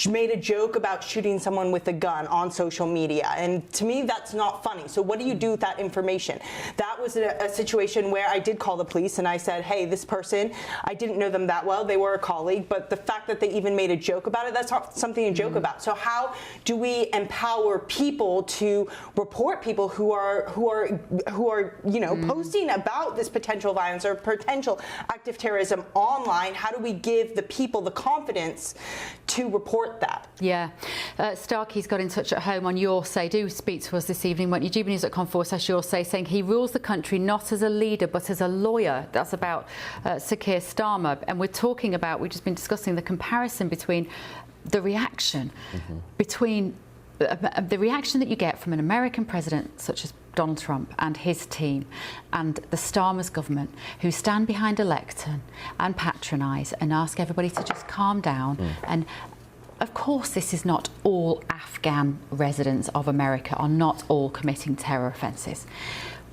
made a joke about shooting someone with a gun on social media. And to me, that's not funny. So what do you do with that information? That was a situation where I did call the police and I said, hey, this person, I didn't know them that well. They were a colleague, but the fact that they even made a joke about it, that's not something to joke about. So how do we empower people to report people who are you know, posting about this potential violence or potential active terrorism online? How do we give the people the confidence to report that? Yeah. Starkey's got in touch at home on Your Say. Do speak to us this evening, won't you? gbnews.com/Your Say, saying he rules the country not as a leader but as a lawyer. That's about Sir Keir Starmer. And we're talking about, we've just been discussing the comparison between the reaction between the reaction that you get from an American president such as Donald Trump and his team, and the Starmer's government, who stand behind a lectern and patronise and ask everybody to just calm down. And of course, this is not all Afghan residents of America are not all committing terror offences.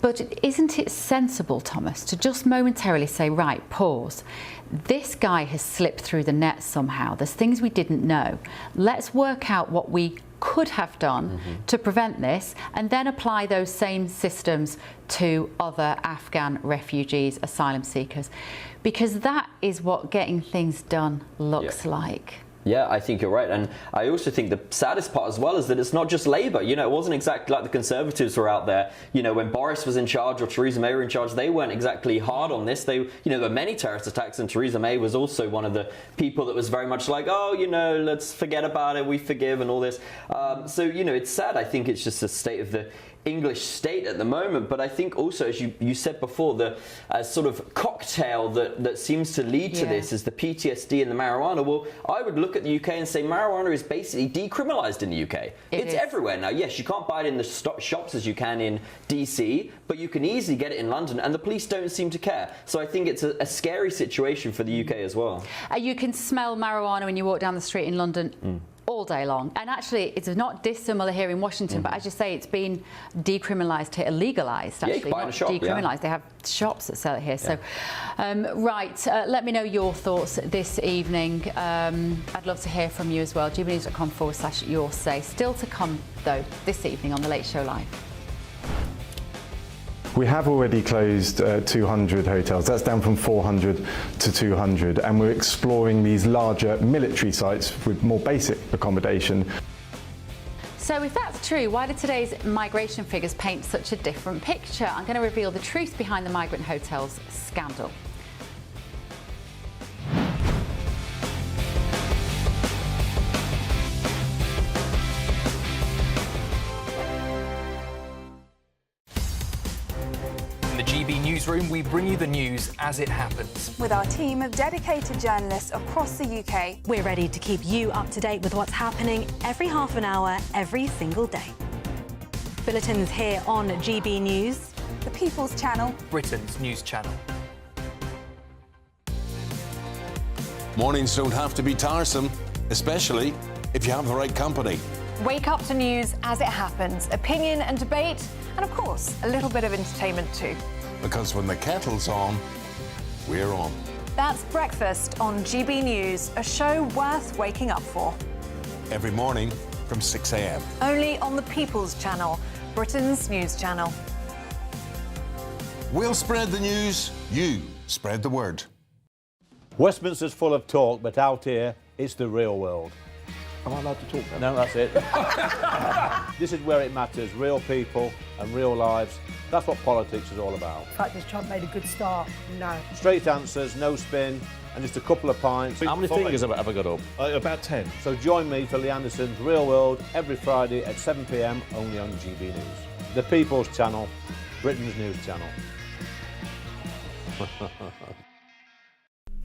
But isn't it sensible, Thomas, to just momentarily say, right, pause. This guy has slipped through the net somehow. There's things we didn't know. Let's work out what we could have done to prevent this, and then apply those same systems to other Afghan refugees, asylum seekers, because that is what getting things done looks like. Yeah, I think you're right. And I also think the saddest part as well is that it's not just Labour. You know, it wasn't exactly like the Conservatives were out there. You know, when Boris was in charge or Theresa May were in charge, they weren't exactly hard on this. They, you know, there were many terrorist attacks, and Theresa May was also one of the people that was very much like, oh, you know, let's forget about it, we forgive and all this. So, you know, it's sad. I think it's just a state of the English state at the moment, but I think also, as you said before, the sort of cocktail that seems to lead to this is the PTSD and the marijuana. Well, I would look at the UK and say marijuana is basically decriminalised in the UK. It's everywhere now. Yes, you can't buy it in the shops as you can in DC, but you can easily get it in London, and the police don't seem to care. So I think it's a scary situation for the UK as well. You can smell marijuana when you walk down the street in London all day long. And actually, it's not dissimilar here in Washington, but as you say, it's been decriminalised here, legalised, actually, you can buy in a shop, decriminalised. They have shops that sell it here. So, right, let me know your thoughts this evening. I'd love to hear from you as well. gbnews.com/Your Say. Still to come, though, this evening on The Late Show Live. We have already closed 200 hotels. That's down from 400 to 200. And we're exploring these larger military sites with more basic accommodation. So if that's true, why do today's migration figures paint such a different picture? I'm going to reveal the truth behind the migrant hotels scandal. In the GB Newsroom, we bring you the news as it happens. With our team of dedicated journalists across the UK, we're ready to keep you up to date with what's happening every half an hour, every single day. Bulletins here on GB News, the People's Channel, Britain's news channel. Mornings don't have to be tiresome, especially if you have the right company. Wake up to news as it happens, opinion and debate, and of course, a little bit of entertainment too. Because when the kettle's on, we're on. That's Breakfast on GB News, a show worth waking up for. Every morning from 6 a.m. Only on the People's Channel, Britain's news channel. We'll spread the news, you spread the word. Westminster's full of talk, but out here, it's the real world. Am I allowed to talk now? No, that's it. This is where it matters, real people and real lives. That's what politics is all about. The fact has Trump made a good start? No. Straight answers, no spin, and just a couple of pints. How many fingers have I ever got up? About 10. So join me for Lee Anderson's Real World every Friday at 7 p.m. only on GB News. The People's Channel, Britain's news channel.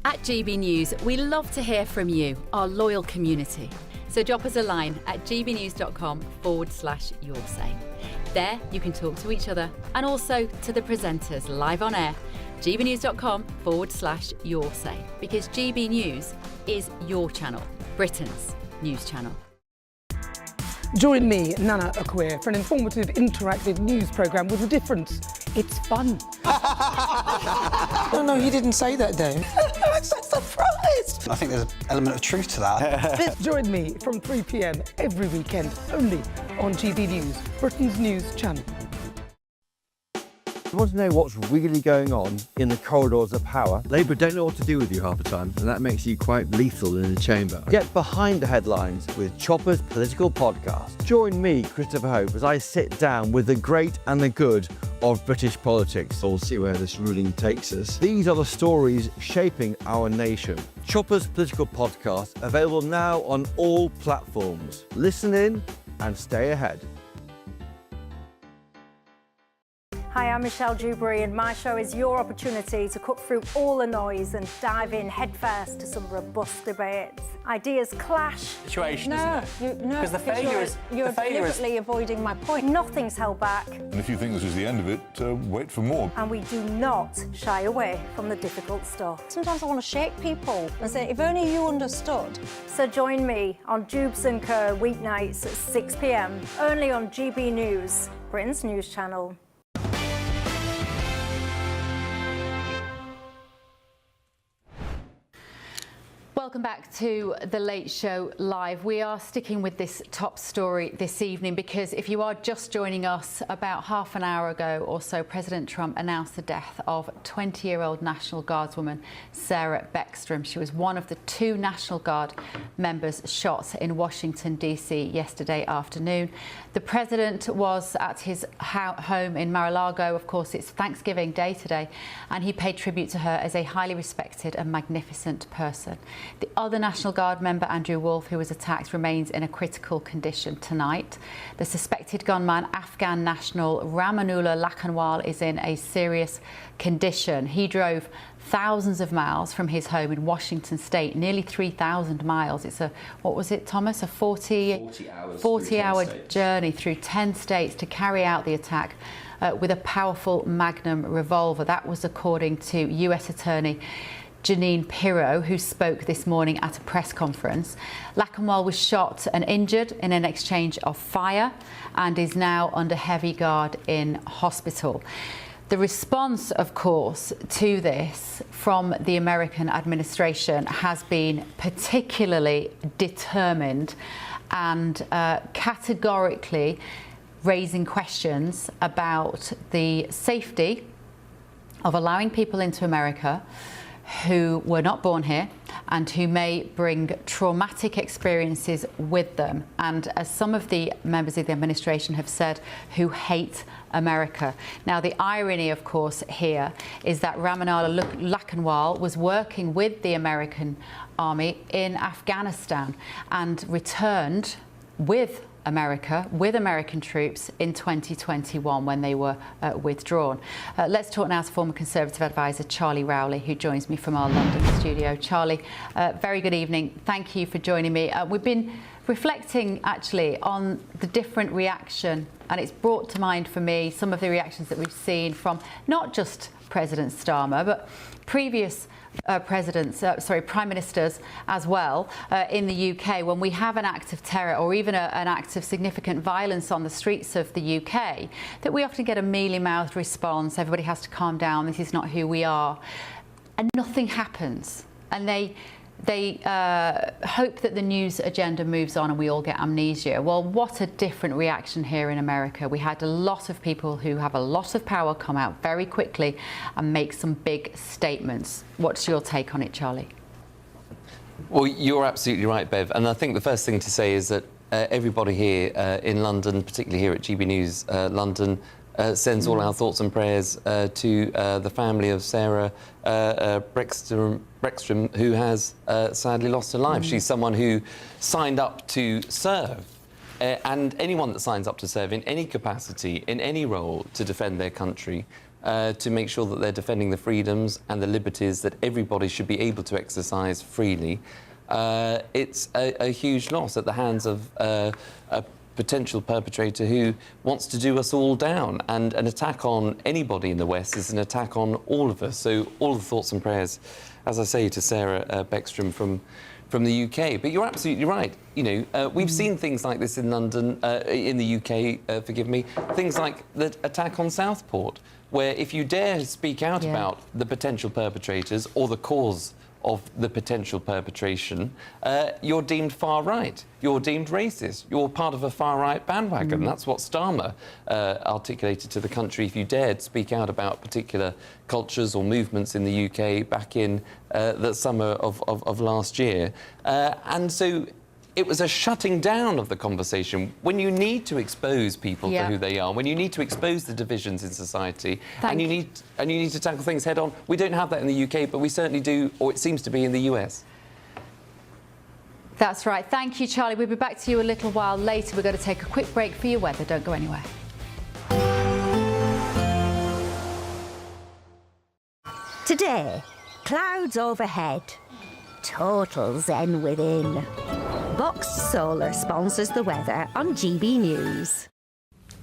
At GB News, we love to hear from you, our loyal community. So drop us a line at gbnews.com/yoursay. There you can talk to each other and also to the presenters live on air. gbnews.com/yoursay, because GB News is your channel, Britain's news channel. Join me, Nana Akua, for an informative, interactive news programme with a difference. It's fun. No, he didn't say that, Dave. I'm so surprised. I think there's an element of truth to that. Join me from 3 p.m. every weekend, only on GB News, Britain's news channel. You want to know what's really going on in the corridors of power? Labour don't know what to do with you half the time, and that makes you quite lethal in the chamber. Get behind the headlines with Chopper's Political Podcast. Join me, Christopher Hope, as I sit down with the great and the good of British politics. We'll see where this ruling takes us. These are the stories shaping our nation. Chopper's Political Podcast, available now on all platforms. Listen in and stay ahead. Hi, I'm Michelle Dewberry, and my show is your opportunity to cut through all the noise and dive in headfirst to some robust debates. Ideas clash. Situation, no, isn't it? No, Because the failure is... You're deliberately avoiding my point. Nothing's held back. And if you think this is the end of it, wait for more. And we do not shy away from the difficult stuff. Sometimes I want to shake people and say, if only you understood. So join me on Jubes & Co. weeknights at 6 p.m. only on GB News, Britain's news channel. Welcome back to The Late Show Live. We are sticking with this top story this evening because if you are just joining us, about half an hour ago or so, President Trump announced the death of 20-year-old National Guardswoman Sarah Beckstrom. She was one of the 2 National Guard members shot in Washington, D.C. yesterday afternoon. The president was at his home in Mar-a-Lago. Of course, it's Thanksgiving Day today, and he paid tribute to her as a highly respected and magnificent person. The other National Guard member, Andrew Wolf, who was attacked, remains in a critical condition tonight. The suspected gunman, Afghan national Ramanullah Lakhanwal, is in a serious condition. He drove thousands of miles from his home in Washington State, nearly 3,000 miles. It's a, what was it, Thomas? A 40-hour journey through 10 states to carry out the attack with a powerful Magnum revolver. That was according to US Attorney Jeanine Pirro, who spoke this morning at a press conference. Lakhanwal was shot and injured in an exchange of fire and is now under heavy guard in hospital. The response, of course, to this from the American administration has been particularly determined and categorically raising questions about the safety of allowing people into America who were not born here and who may bring traumatic experiences with them, and as some of the members of the administration have said, who hate America. Now, the irony, of course, here is that Ramanala Lakhanwal was working with the American army in Afghanistan and returned with America, with American troops in 2021 when they were withdrawn. Let's talk now to former Conservative advisor Charlie Rowley, who joins me from our London studio. Charlie, very good evening. Thank you for joining me. We've been reflecting actually on the different reaction, and it's brought to mind for me some of the reactions that we've seen from not just President Starmer, but previous prime ministers as well in the UK. When we have an act of terror or even an act of significant violence on the streets of the UK, that we often get a mealy-mouthed response. Everybody has to calm down. This is not who we are. And nothing happens. And they hope that the news agenda moves on and we all get amnesia. Well, what a different reaction here in America. We had a lot of people who have a lot of power come out very quickly and make some big statements. What's your take on it, Charlie? Well, you're absolutely right, Bev. And I think the first thing to say is that everybody here in London, particularly here at GB News London, sends all our thoughts and prayers to the family of Sarah Breckstrom, who has sadly lost her life. She's someone who signed up to serve, and anyone that signs up to serve in any capacity, in any role, to defend their country, to make sure that they're defending the freedoms and the liberties that everybody should be able to exercise freely. It's a huge loss at the hands of a potential perpetrator who wants to do us all down, and an attack on anybody in the West is an attack on all of us. So all the thoughts and prayers, as I say, to Sarah Breckstrom from the UK. But you're absolutely right. You know, we've seen things like this in London, in the UK, forgive me, things like the attack on Southport, where if you dare speak out about the potential perpetrators or the cause of the potential perpetration, you're deemed far right, you're deemed racist, you're part of a far right bandwagon. That's what Starmer articulated to the country if you dared speak out about particular cultures or movements in the UK back in the summer of last year. And so it was a shutting down of the conversation when you need to expose people for who they are, when you need to expose the divisions in society, and you need to tackle things head on. We don't have that in the UK, but we certainly do, or it seems to be, in the US. That's right. Thank you, Charlie. We'll be back to you a little while later. We're going to take a quick break for your weather. Don't go anywhere. Today, clouds overhead. Total zen within. Boxed Solar sponsors the weather on GB News.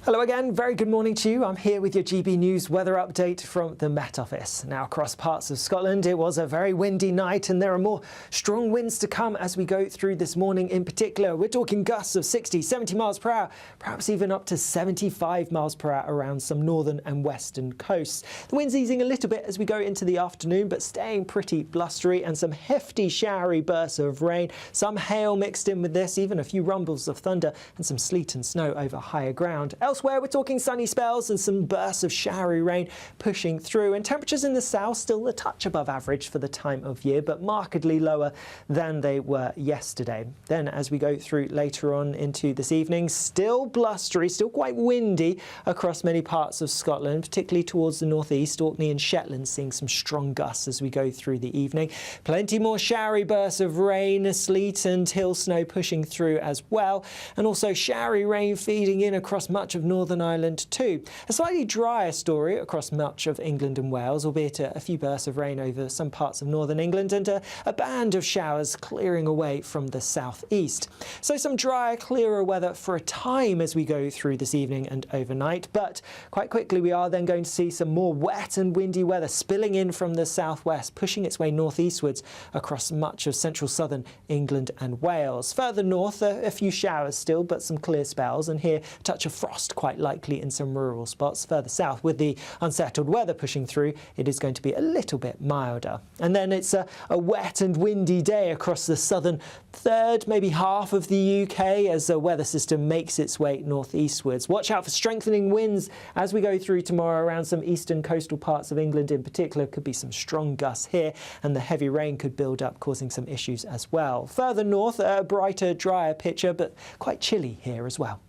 Hello again, very good morning to you. I'm here with your GB News weather update from the Met Office. Now, across parts of Scotland, it was a very windy night, and there are more strong winds to come as we go through this morning in particular. We're talking gusts of 60, 70 miles per hour, perhaps even up to 75 miles per hour around some northern and western coasts. The wind's easing a little bit as we go into the afternoon, but staying pretty blustery, and some hefty showery bursts of rain, some hail mixed in with this, even a few rumbles of thunder and some sleet and snow over higher ground. Elsewhere, we're talking sunny spells and some bursts of showery rain pushing through, and temperatures in the south still a touch above average for the time of year, but markedly lower than they were yesterday. Then as we go through later on into this evening, still blustery, still quite windy across many parts of Scotland, particularly towards the northeast. Orkney and Shetland seeing some strong gusts as we go through the evening. Plenty more showery bursts of rain, sleet and hill snow pushing through as well, and also showery rain feeding in across much of Northern Ireland too. A slightly drier story across much of England and Wales, albeit a few bursts of rain over some parts of northern England, and a band of showers clearing away from the southeast. So some drier, clearer weather for a time as we go through this evening and overnight, but quite quickly we are then going to see some more wet and windy weather spilling in from the southwest, pushing its way northeastwards across much of central southern England and Wales. Further north, a few showers still, but some clear spells, and here a touch of frost frost, quite likely in some rural spots. Further south, with the unsettled weather pushing through, it is going to be a little bit milder. And then it's a wet and windy day across the southern third, maybe half of the UK as the weather system makes its way northeastwards. Watch out for strengthening winds as we go through tomorrow around some eastern coastal parts of England in particular. Could be some strong gusts here, and the heavy rain could build up, causing some issues as well. Further north, a brighter, drier picture, but quite chilly here as well.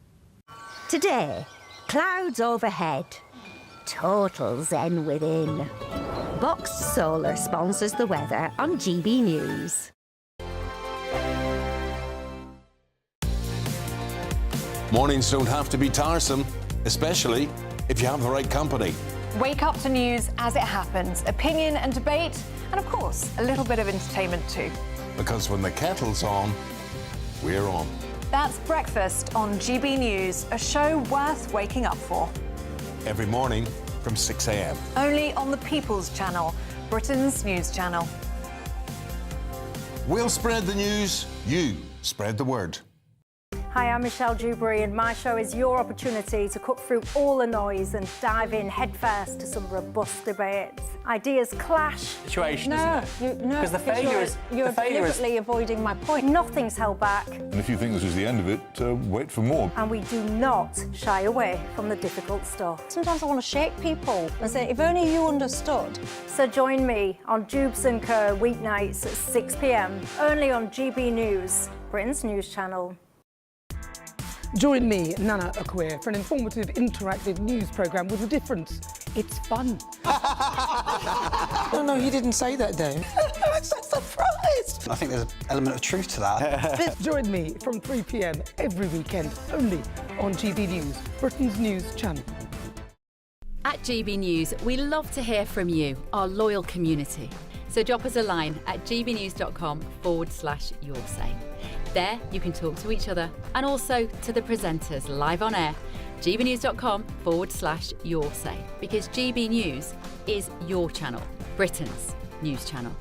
Today, clouds overhead. Total zen within. Box Solar sponsors the weather on GB News. Mornings don't have to be tiresome, especially if you have the right company. Wake up to news as it happens, opinion and debate, and of course, a little bit of entertainment too. Because when the kettle's on, we're on. That's Breakfast on GB News, a show worth waking up for. Every morning from 6 a.m. Only on the People's Channel, Britain's news channel. We'll spread the news, you spread the word. Hi, I'm Michelle Dewberry, and my show is your opportunity to cut through all the noise and dive in headfirst to some robust debates. Ideas clash. Situation, No, isn't it? no, Because the failure is- you're the failure is- deliberately avoiding my point. Nothing's held back, And if you think this is the end of it, wait for more. and we do not shy away from the difficult stuff. Sometimes I want to shake people and say, if only you understood. So join me on Jubes & Co weeknights at 6 p.m, only on GB News, Britain's news channel. Join me, Nana Akweer, for an informative, interactive news programme with a difference. It's fun. No, he didn't say that, though. I'm so surprised. I think there's an element of truth to that. Join me from 3 p.m. every weekend, only on GB News, Britain's news channel. At GB News, we love to hear from you, our loyal community. So drop us a line at gbnews.com/yoursay. There you can talk to each other and also to the presenters live on air. gbnews.com/yoursay, because GB News is your channel, Britain's news channel.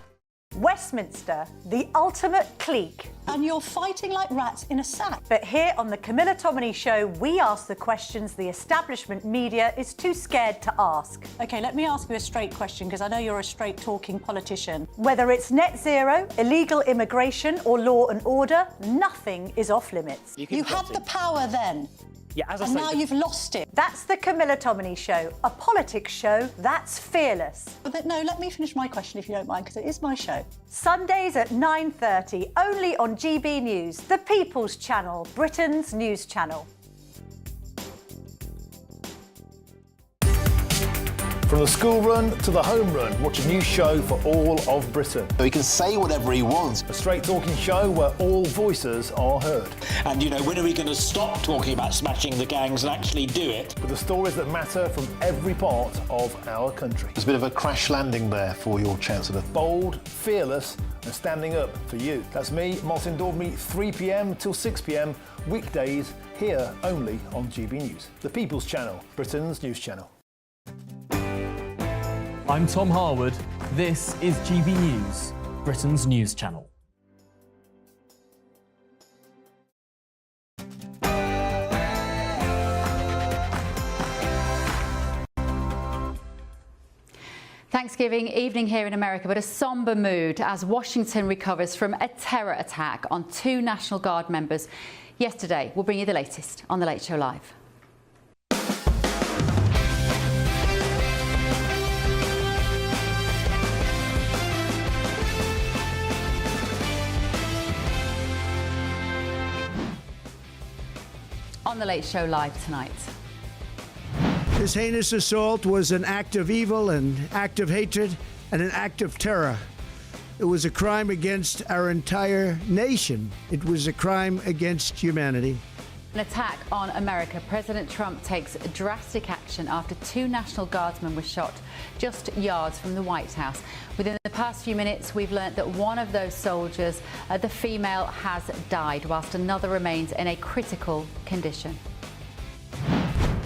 Westminster, the ultimate clique. And you're fighting like rats in a sack. But here on the Camilla Tominey Show, we ask the questions the establishment media is too scared to ask. OK, let me ask you a straight question, because I know you're a straight-talking politician. Whether it's net zero, illegal immigration or law and order, nothing is off limits. You had the power then. Yeah, as I and say, now you've lost it. That's the Camilla Tominey Show, a politics show that's fearless. But no, let me finish my question if you don't mind, because it is my show. Sundays at 9:30, only on GB News, the People's Channel, Britain's news channel. From the school run to the home run, watch a new show for all of Britain. He can say whatever he wants. A straight-talking show where all voices are heard. And, when are we going to stop talking about smashing the gangs and actually do it? With the stories that matter from every part of our country. There's a bit of a crash landing there for your Chancellor. Bold, fearless and standing up for you. That's me, Martin Daubney, 3 p.m. till 6 p.m, weekdays, here only on GB News. The People's Channel, Britain's news channel. I'm Tom Harwood. This is GB News, Britain's news channel. Thanksgiving evening here in America, but a somber mood as Washington recovers from a terror attack on 2 National Guard members yesterday. We'll bring you the latest on The Late Show Live. On The Late Show Live tonight. This heinous assault was an act of evil, an act of hatred, and an act of terror. It was a crime against our entire nation. It was a crime against humanity. An attack on America. President Trump takes drastic action after 2 National Guardsmen were shot just yards from the White House. Within the past few minutes, we've learned that one of those soldiers, the female, has died, whilst another remains in a critical condition.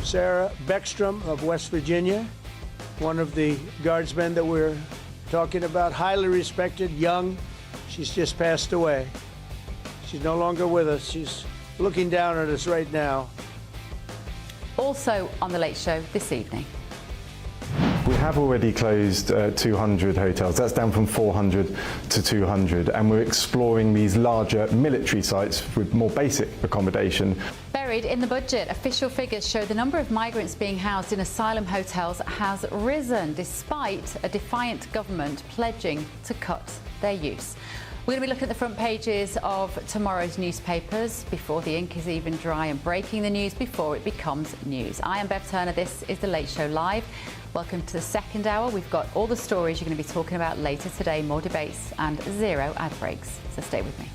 Sarah Beckstrom of West Virginia, one of the guardsmen that we're talking about, highly respected, young. She's just passed away. She's no longer with us. She's looking down at us right now. also on The Late Show this evening. We have already closed 200 hotels. That's down from 400 to 200. And we're exploring these larger military sites with more basic accommodation. Buried in the budget, official figures show the number of migrants being housed in asylum hotels has risen, despite a defiant government pledging to cut their use. We're going to be looking at the front pages of tomorrow's newspapers before the ink is even dry and breaking the news before it becomes news. I am Bev Turner. This is The Late Show Live. Welcome to the second hour. We've got all the stories you're going to be talking about later today, more debates and zero ad breaks. So stay with me.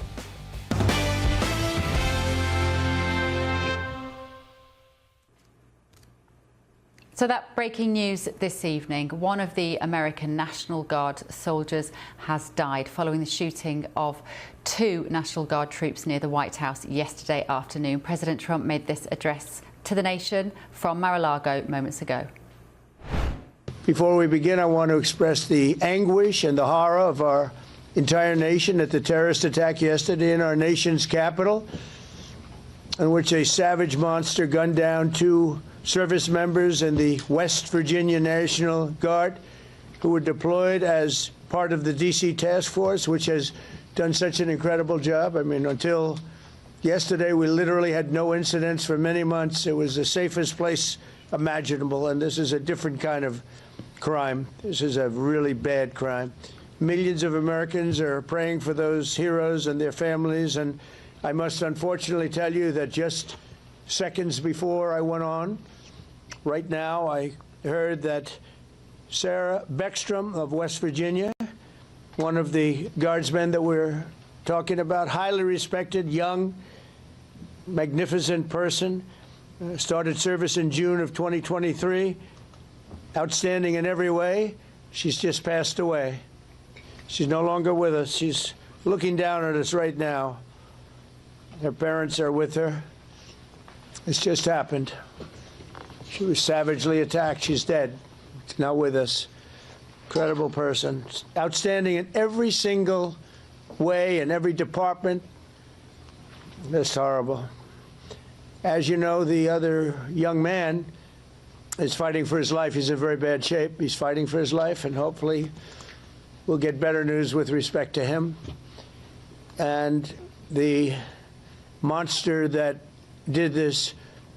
So that breaking news this evening, one of the American National Guard soldiers has died following the shooting of 2 National Guard troops near the White House yesterday afternoon. President Trump made this address to the nation from Mar-a-Lago moments ago. Before we begin, I want to express the anguish and the horror of our entire nation at the terrorist attack yesterday in our nation's capital, in which a savage monster gunned down 2 service members in the West Virginia National Guard who were deployed as part of the D.C. task force, which has done such an incredible job. I mean, until yesterday, we literally had no incidents for many months. It was the safest place imaginable, and this is a different kind of crime. This is a really bad crime. Millions of Americans are praying for those heroes and their families, and I must unfortunately tell you that just seconds before I went on, right now, I heard that Sarah Beckstrom of West Virginia, one of the guardsmen that we're talking about, highly respected, young, magnificent person, started service in June of 2023, outstanding in every way. She's just passed away. She's no longer with us. She's looking down at us right now. Her parents are with her. It's just happened. She was savagely attacked. She's dead. She's not with us. Incredible person. Outstanding in every single way, in every department. That's horrible. As you know, the other young man is fighting for his life. He's in very bad shape. He's fighting for his life, and hopefully we'll get better news with respect to him. And the monster that did this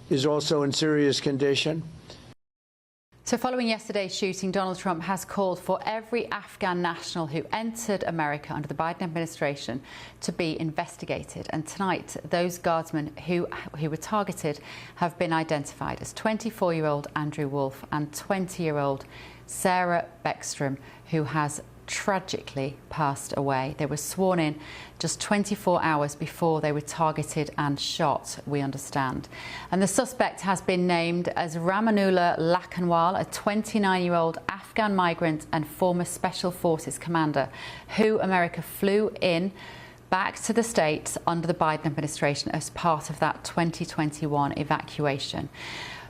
is also in serious condition. So following yesterday's shooting, Donald Trump has called for every Afghan national who entered America under the Biden administration to be investigated. And tonight, those guardsmen who were targeted have been identified as 24-year-old Andrew Wolf and 20-year-old Sarah Beckstrom, who has tragically passed away. They were sworn in just 24 hours before they were targeted and shot, we understand. And the suspect has been named as Ramanullah Lakhanwal, a 29-year-old Afghan migrant and former Special Forces commander who America flew in back to the States under the Biden administration as part of that 2021 evacuation.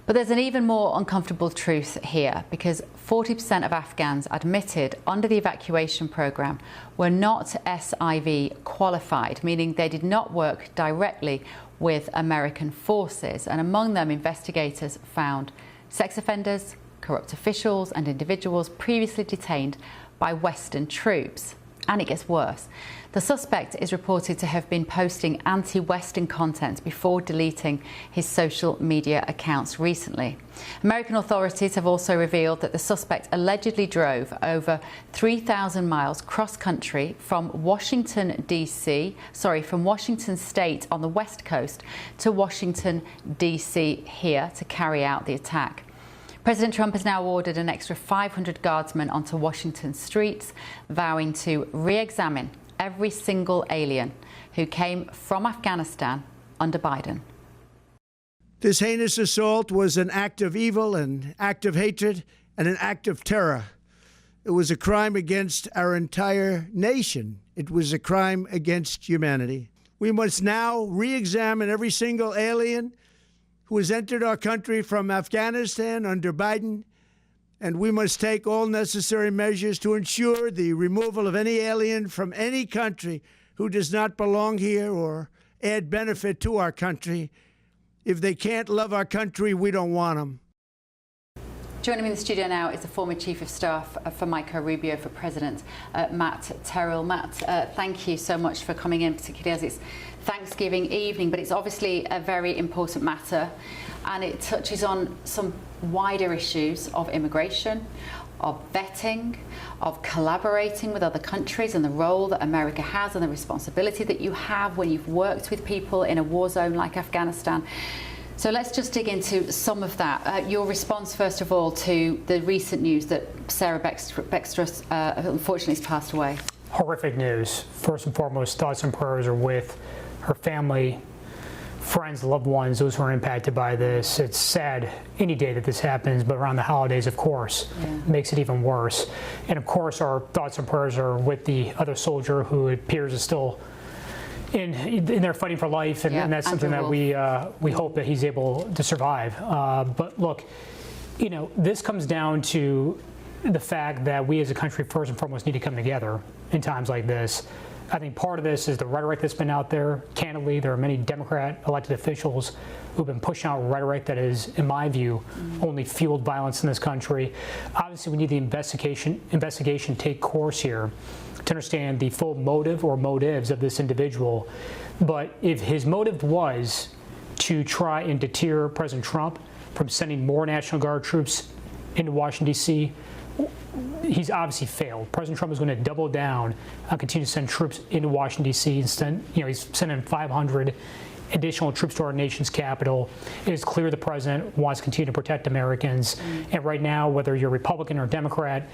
But there's an even more uncomfortable truth here, because 40% of Afghans admitted under the evacuation program were not SIV qualified, meaning they did not work directly with American forces. And among them, investigators found sex offenders, corrupt officials and individuals previously detained by Western troops. And it gets worse. The suspect is reported to have been posting anti-Western content before deleting his social media accounts recently. American authorities have also revealed that the suspect allegedly drove over 3,000 miles cross-country from Washington State on the West Coast to Washington, D.C. here to carry out the attack. President Trump has now ordered an extra 500 guardsmen onto Washington streets, vowing to re-examine every single alien who came from Afghanistan under Biden. This heinous assault was an act of evil, an act of hatred, and an act of terror. It was a crime against our entire nation. It was a crime against humanity. We must now re-examine every single alien who has entered our country from Afghanistan under Biden, and we must take all necessary measures to ensure the removal of any alien from any country who does not belong here or add benefit to our country, If they can't love our country, we don't want them. Joining me in the studio now is the former Chief of Staff for Marco Rubio for President, Matt Terrell. Matt, thank you so much for coming in, particularly as it's Thanksgiving evening, but it's obviously a very important matter and it touches on some wider issues of immigration, of vetting, of collaborating with other countries and the role that America has and the responsibility that you have when you've worked with people in a war zone like Afghanistan. So let's just dig into some of that. Your response, first of all, to the recent news that Sarah Beckström unfortunately has passed away. Horrific news. First and foremost, thoughts and prayers are with her family, friends, loved ones, those who are impacted by this. It's sad any day that this happens, but around the holidays, of course, makes it even worse. And of course, our thoughts and prayers are with the other soldier who it appears is still in there fighting for life, and that's something that we hope that he's able to survive. But look, you know, this comes down to the fact that we as a country first and foremost need to come together in times like this. I think part of this is the rhetoric that's been out there. Candidly, there are many Democrat elected officials who've been pushing out rhetoric that is, in my view, only fueled violence in this country. Obviously, we need the investigation take course here to understand the full motive or motives of this individual. But if his motive was to try and deter President Trump from sending more National Guard troops into Washington, D.C., he's obviously failed. President Trump is going to double down and continue to send troops into Washington, D.C. Instead, you know, he's sending 500 additional troops to our nation's capital. It is clear the president wants to continue to protect Americans. And right now, whether you're Republican or Democrat,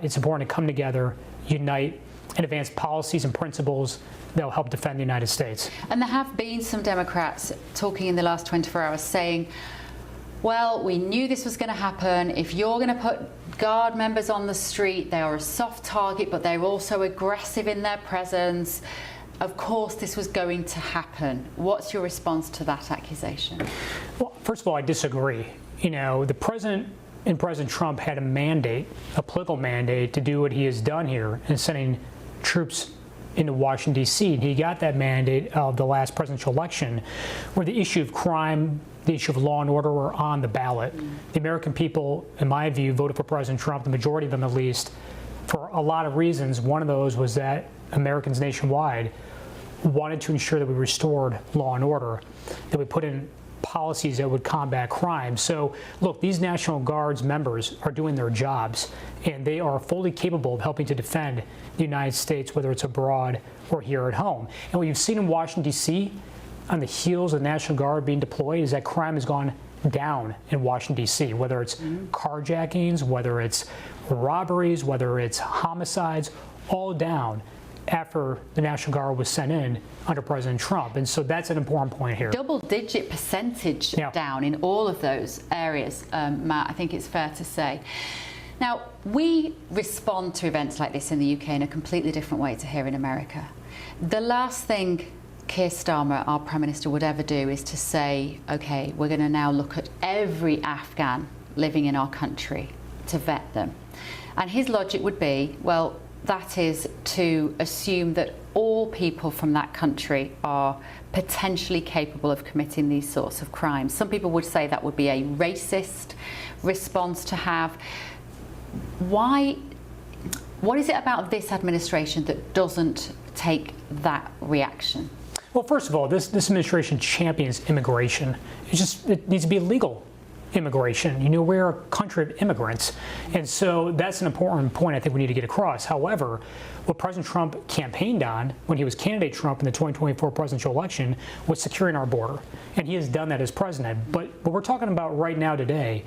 it's important to come together, unite, and advance policies and principles that will help defend the United States. And there have been some Democrats talking in the last 24 hours saying, well, we knew this was going to happen. If you're going to put Guard members on the street, they are a soft target, but they're also aggressive in their presence. Of course, this was going to happen. What's your response to that accusation? Well, first of all, I disagree. You know, the president and President Trump had a mandate, a political mandate, to do what he has done here in sending troops into Washington, D.C. And he got that mandate of the last presidential election, where the issue of crime, the issue of law and order were on the ballot. The American people, in my view, voted for President Trump, the majority of them at least, for a lot of reasons. One of those was that Americans nationwide wanted to ensure that we restored law and order, that we put in policies that would combat crime. So, look, these National Guards members are doing their jobs, and they are fully capable of helping to defend the United States, whether it's abroad or here at home. And what you've seen in Washington, D.C., on the heels of the National Guard being deployed, is that crime has gone down in Washington, D.C., whether it's carjackings, whether it's robberies, whether it's homicides, all down after the National Guard was sent in under President Trump. And so that's an important point here. Double-digit percentage down in all of those areas, Matt, I think it's fair to say. Now, we respond to events like this in the UK in a completely different way to here in America. The last thing Keir Starmer, our Prime Minister, would ever do is to say, OK, we're going to now look at every Afghan living in our country to vet them. And his logic would be, well, that is to assume that all people from that country are potentially capable of committing these sorts of crimes. Some people would say that would be a racist response to have. Why? What is it about this administration that doesn't take that reaction? Well, first of all, this administration champions immigration. It needs to be legal immigration. You know, we're a country of immigrants. And so that's an important point I think we need to get across. However, what President Trump campaigned on when he was candidate Trump in the 2024 presidential election was securing our border. And he has done that as president. But what we're talking about right now today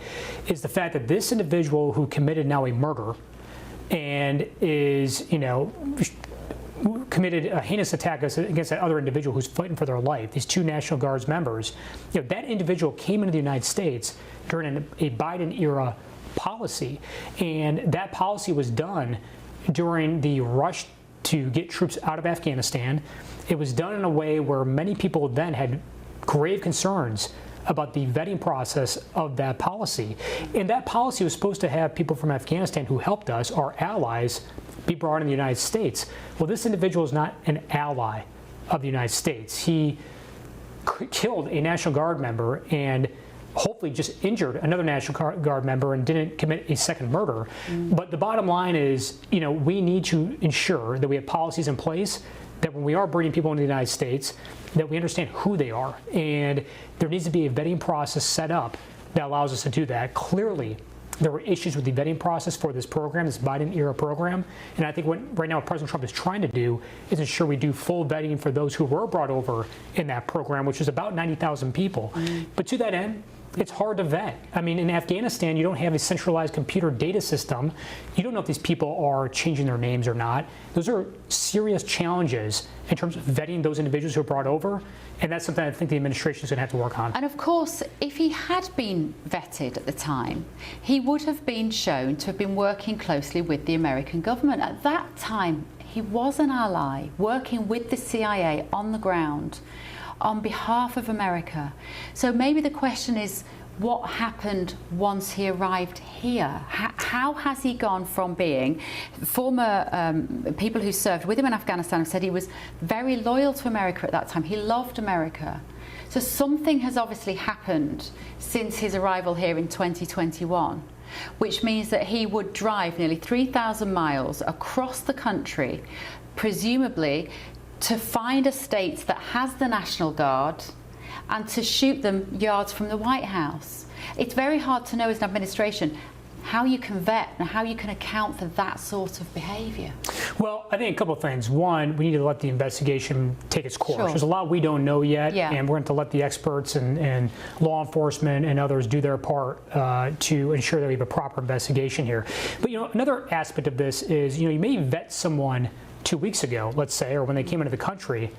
is the fact that this individual who committed now a murder and is, you know, committed a heinous attack against that other individual who's fighting for their life, these two National Guards members, you know, that individual came into the United States during a Biden-era policy. And that policy was done during the rush to get troops out of Afghanistan. It was done in a way where many people then had grave concerns about the vetting process of that policy. And that policy was supposed to have people from Afghanistan who helped us, our allies, be brought in the United States. Well, this individual is not an ally of the United States. He killed a National Guard member and hopefully just injured another National Guard member and didn't commit a second murder. But the bottom line is, we need to ensure that we have policies in place that when we are bringing people into the United States, that we understand who they are. And there needs to be a vetting process set up that allows us to do that. Clearly, there were issues with the vetting process for this program, this Biden-era program. And I think right now what President Trump is trying to do is ensure we do full vetting for those who were brought over in that program, which is about 90,000 people. But to that end, it's hard to vet. I mean, in Afghanistan, you don't have a centralized computer data system. You don't know if these people are changing their names or not. Those are serious challenges in terms of vetting those individuals who are brought over. And that's something I think the administration is going to have to work on. And of course, if he had been vetted at the time, he would have been shown to have been working closely with the American government. At that time, he was an ally, working with the CIA on the ground on behalf of America. So maybe the question is, what happened once he arrived here? How has he gone from being former people who served with him in Afghanistan have said he was very loyal to America at that time. He loved America. So something has obviously happened since his arrival here in 2021, which means that he would drive nearly 3,000 miles across the country, presumably to find a state that has the National Guard and to shoot them yards from the White House. It's very hard to know as an administration how you can vet and how you can account for that sort of behaviour. Well, I think a couple of things. One, we need to let the investigation take its course. Sure. There's a lot we don't know yet, Yeah. and we're going to let the experts and law enforcement and others do their part to ensure that we have a proper investigation here. But another aspect of this is, you may vet someone 2 weeks ago, let's say, or when they came into the country,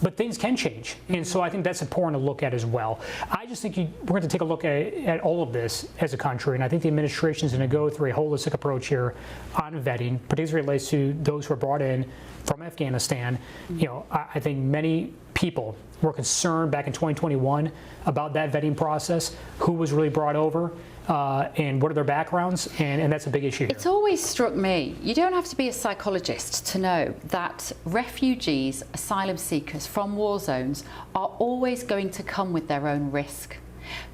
but things can change. And so I think that's important to look at as well. I just think we're going to take a look at all of this as a country, and I think the administration is going to go through a holistic approach here on vetting, particularly relates to those who are brought in from Afghanistan. I think many people were concerned back in 2021 about that vetting process, who was really brought over, and what are their backgrounds, and that's a big issue here. It's always struck me, you don't have to be a psychologist to know that refugees, asylum seekers from war zones are always going to come with their own risk.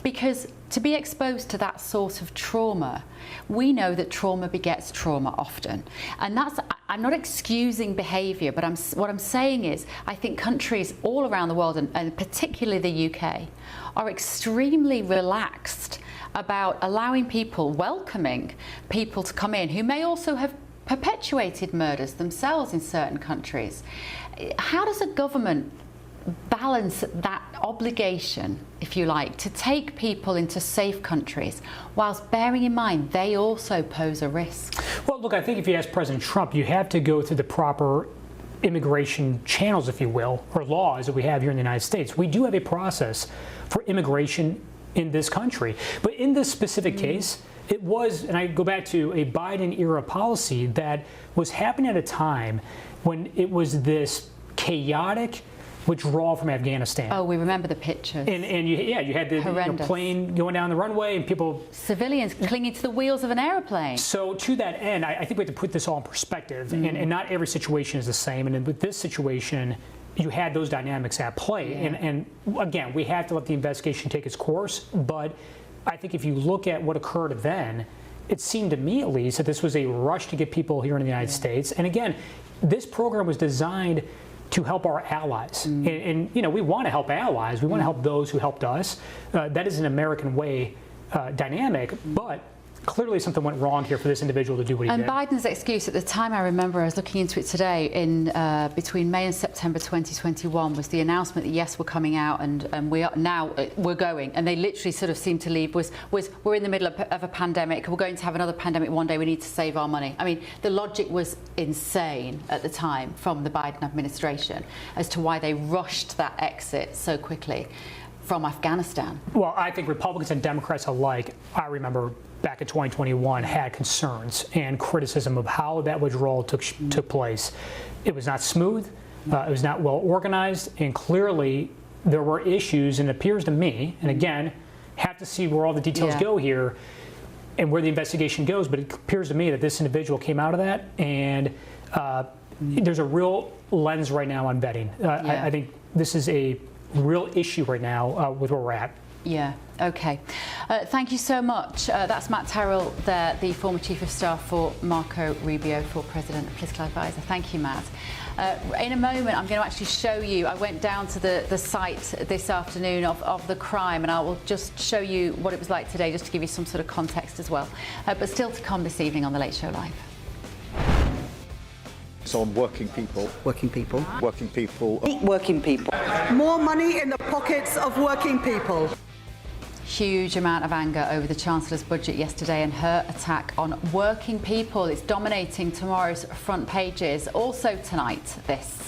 Because to be exposed to that sort of trauma, we know that trauma begets trauma often. And I'm not excusing behaviour, but what I'm saying is I think countries all around the world, and particularly the UK, are extremely relaxed about allowing people, welcoming people to come in who may also have perpetuated murders themselves in certain countries. How does a government balance that obligation, if you like, to take people into safe countries whilst bearing in mind they also pose a risk? Well, look, I think if you ask President Trump, you have to go through the proper immigration channels, if you will, or laws that we have here in the United States. We do have a process for immigration in this country. But in this specific case, it was, and I go back to a Biden-era policy that was happening at a time when it was this chaotic withdrawal from Afghanistan. Oh, we remember the pictures. And you had the plane going down the runway and people... Civilians clinging to the wheels of an airplane. So to that end, I think we have to put this all in perspective, and not every situation is the same. And with this situation, you had those dynamics at play. Yeah. And again, we have to let the investigation take its course. But I think if you look at what occurred then, it seemed to me at least that this was a rush to get people here in the United States. And again, this program was designed to help our allies. And we want to help allies. We want to help those who helped us. That is an American way dynamic, but clearly something went wrong here for this individual to do what he did. And Biden's excuse at the time, I remember, I was looking into it today, between May and September 2021 was the announcement that yes, we're coming out and we're going. And they literally sort of seemed to leave, was we're in the middle of a pandemic, we're going to have another pandemic one day, we need to save our money. I mean, the logic was insane at the time from the Biden administration as to why they rushed that exit so quickly from Afghanistan. Well, I think Republicans and Democrats alike, I remember back in 2021, had concerns and criticism of how that withdrawal took place. It was not smooth, it was not well organized, and clearly there were issues, and it appears to me, and again, have to see where all the details go here and where the investigation goes, but it appears to me that this individual came out of that, and there's a real lens right now on vetting. I think this is a real issue right now with where we're at. Yeah, OK. Thank you so much. That's Matt Terrell there, the former Chief of Staff for Marco Rubio, for President Political Advisor. Thank you, Matt. In a moment, I'm going to actually show you, I went down to the site this afternoon of the crime, and I will just show you what it was like today, just to give you some sort of context as well. But still to come this evening on The Late Show Live. It's on working people. Working people. Working people. Working people. More money in the pockets of working people. Huge amount of anger over the Chancellor's budget yesterday and her attack on working people. It's dominating tomorrow's front pages. Also tonight, this.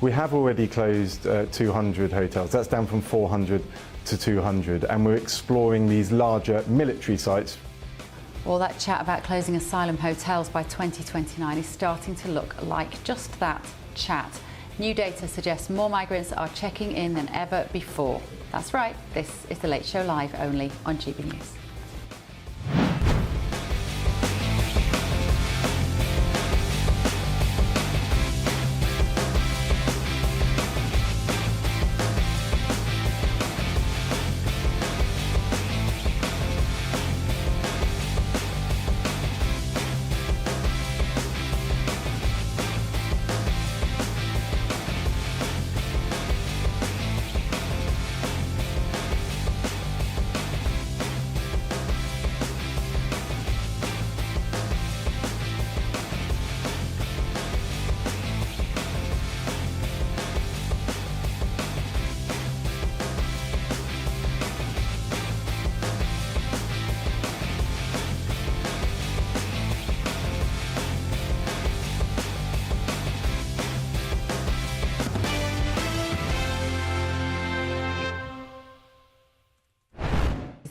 We have already closed 200 hotels. That's down from 400 to 200. And we're exploring these larger military sites. Well, that chat about closing asylum hotels by 2029 is starting to look like just that, chat. New data suggests more migrants are checking in than ever before. That's right, this is The Late Show Live, only on GB News.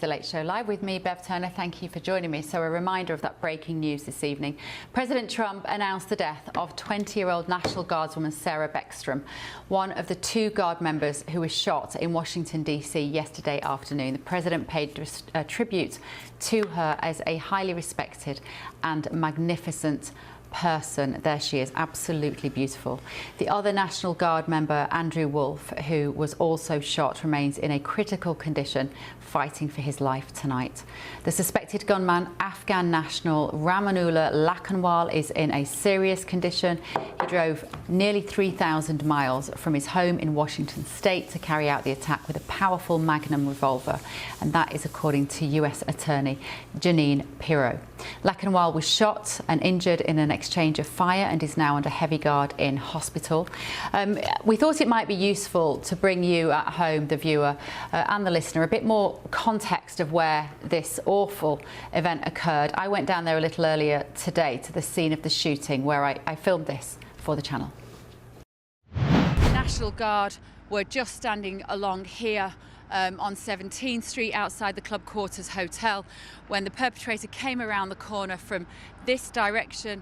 The Late Show Live with me, Bev Turner. Thank you for joining me. So a reminder of that breaking news this evening. President Trump announced the death of 20-year-old National Guardswoman Sarah Beckstrom, one of the 2 Guard members who was shot in Washington, D.C. yesterday afternoon. The president paid tribute to her as a highly respected and magnificent person. There she is, absolutely beautiful. The other National Guard member, Andrew Wolf, who was also shot, remains in a critical condition, fighting for his life tonight. The suspected gunman, Afghan national Ramanullah Lakhanwal, is in a serious condition. He drove nearly 3,000 miles from his home in Washington state to carry out the attack with a powerful Magnum revolver, and that is according to US Attorney Jeanine Pirro. Lakhanwal was shot and injured in an exchange of fire and is now under heavy guard in hospital. We thought it might be useful to bring you at home, the viewer and the listener, a bit more context of where this awful event occurred. I went down there a little earlier today to the scene of the shooting, where I filmed this for the channel. The National Guard were just standing along here on 17th Street outside the Club Quarters Hotel when the perpetrator came around the corner from this direction,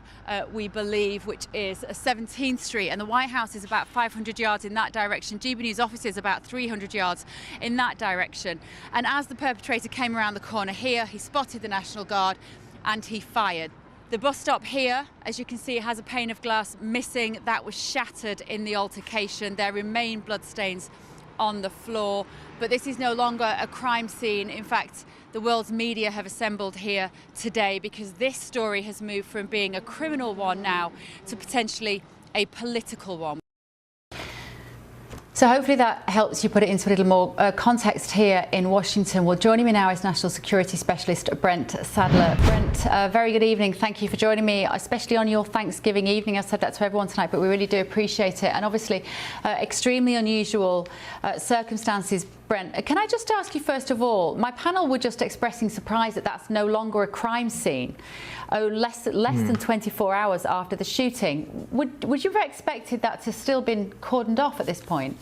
we believe, which is 17th Street, and the White House is about 500 yards in that direction. GB News office is about 300 yards in that direction. And as the perpetrator came around the corner here, he spotted the National Guard and he fired. The bus stop here, as you can see, has a pane of glass missing. That was shattered in the altercation. There remain bloodstains on the floor, but this is no longer a crime scene. In fact, the world's media have assembled here today because this story has moved from being a criminal one now to potentially a political one. So hopefully that helps you put it into a little more context here in Washington. Well, joining me now is National Security Specialist Brent Sadler. Brent, very good evening. Thank you for joining me, especially on your Thanksgiving evening. I've said that to everyone tonight, but we really do appreciate it. And obviously, extremely unusual circumstances. Brent, can I just ask you first of all, my panel were just expressing surprise that that's no longer a crime scene. Less than 24 hours after the shooting. Would you have expected that to still been cordoned off at this point?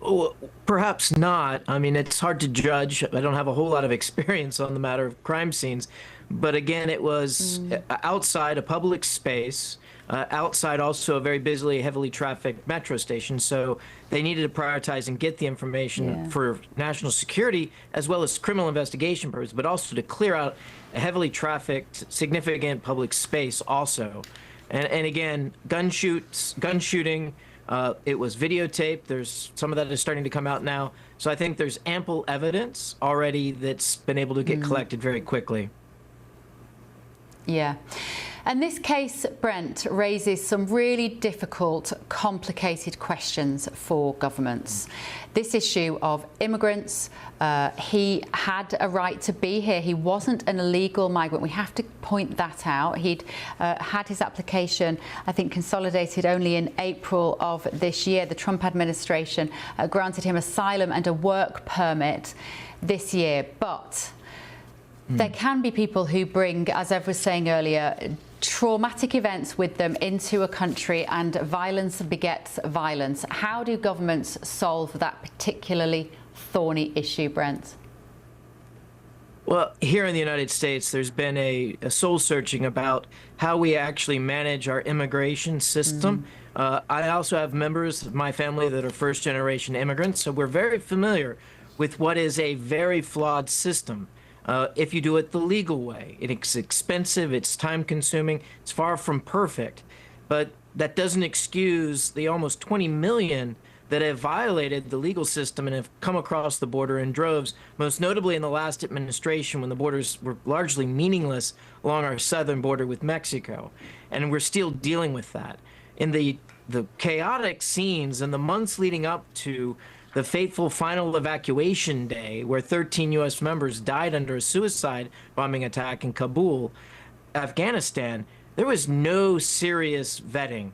Well, perhaps not. I mean, it's hard to judge. I don't have a whole lot of experience on the matter of crime scenes. But again, it was outside a public space, outside also a very busy, heavily trafficked metro station. So they needed to prioritize and get the information for national security as well as criminal investigation purposes, but also to clear out a heavily trafficked, significant public space also. And again, gun shooting, It was videotaped. There's some of that is starting to come out now. So I think there's ample evidence already that's been able to get collected very quickly. Yeah. And this case, Brent, raises some really difficult, complicated questions for governments. This issue of immigrants, he had a right to be here. He wasn't an illegal migrant. We have to point that out. He'd had his application, I think, consolidated only in April of this year. The Trump administration granted him asylum and a work permit this year. But there can be people who bring, as Ev was saying earlier, traumatic events with them into a country, and violence begets violence. How do governments solve that particularly thorny issue, Brent? Well, here in the United States, there's been a soul searching about how we actually manage our immigration system. I also have members of my family that are first-generation immigrants, so we're very familiar with what is a very flawed system. If you do it the legal way, it's expensive, it's time-consuming, it's far from perfect. But that doesn't excuse the almost 20 million that have violated the legal system and have come across the border in droves, most notably in the last administration when the borders were largely meaningless along our southern border with Mexico. And we're still dealing with that. In the chaotic scenes in the months leading up to the fateful final evacuation day, where 13 U.S. members died under a suicide bombing attack in Kabul, Afghanistan, there was no serious vetting.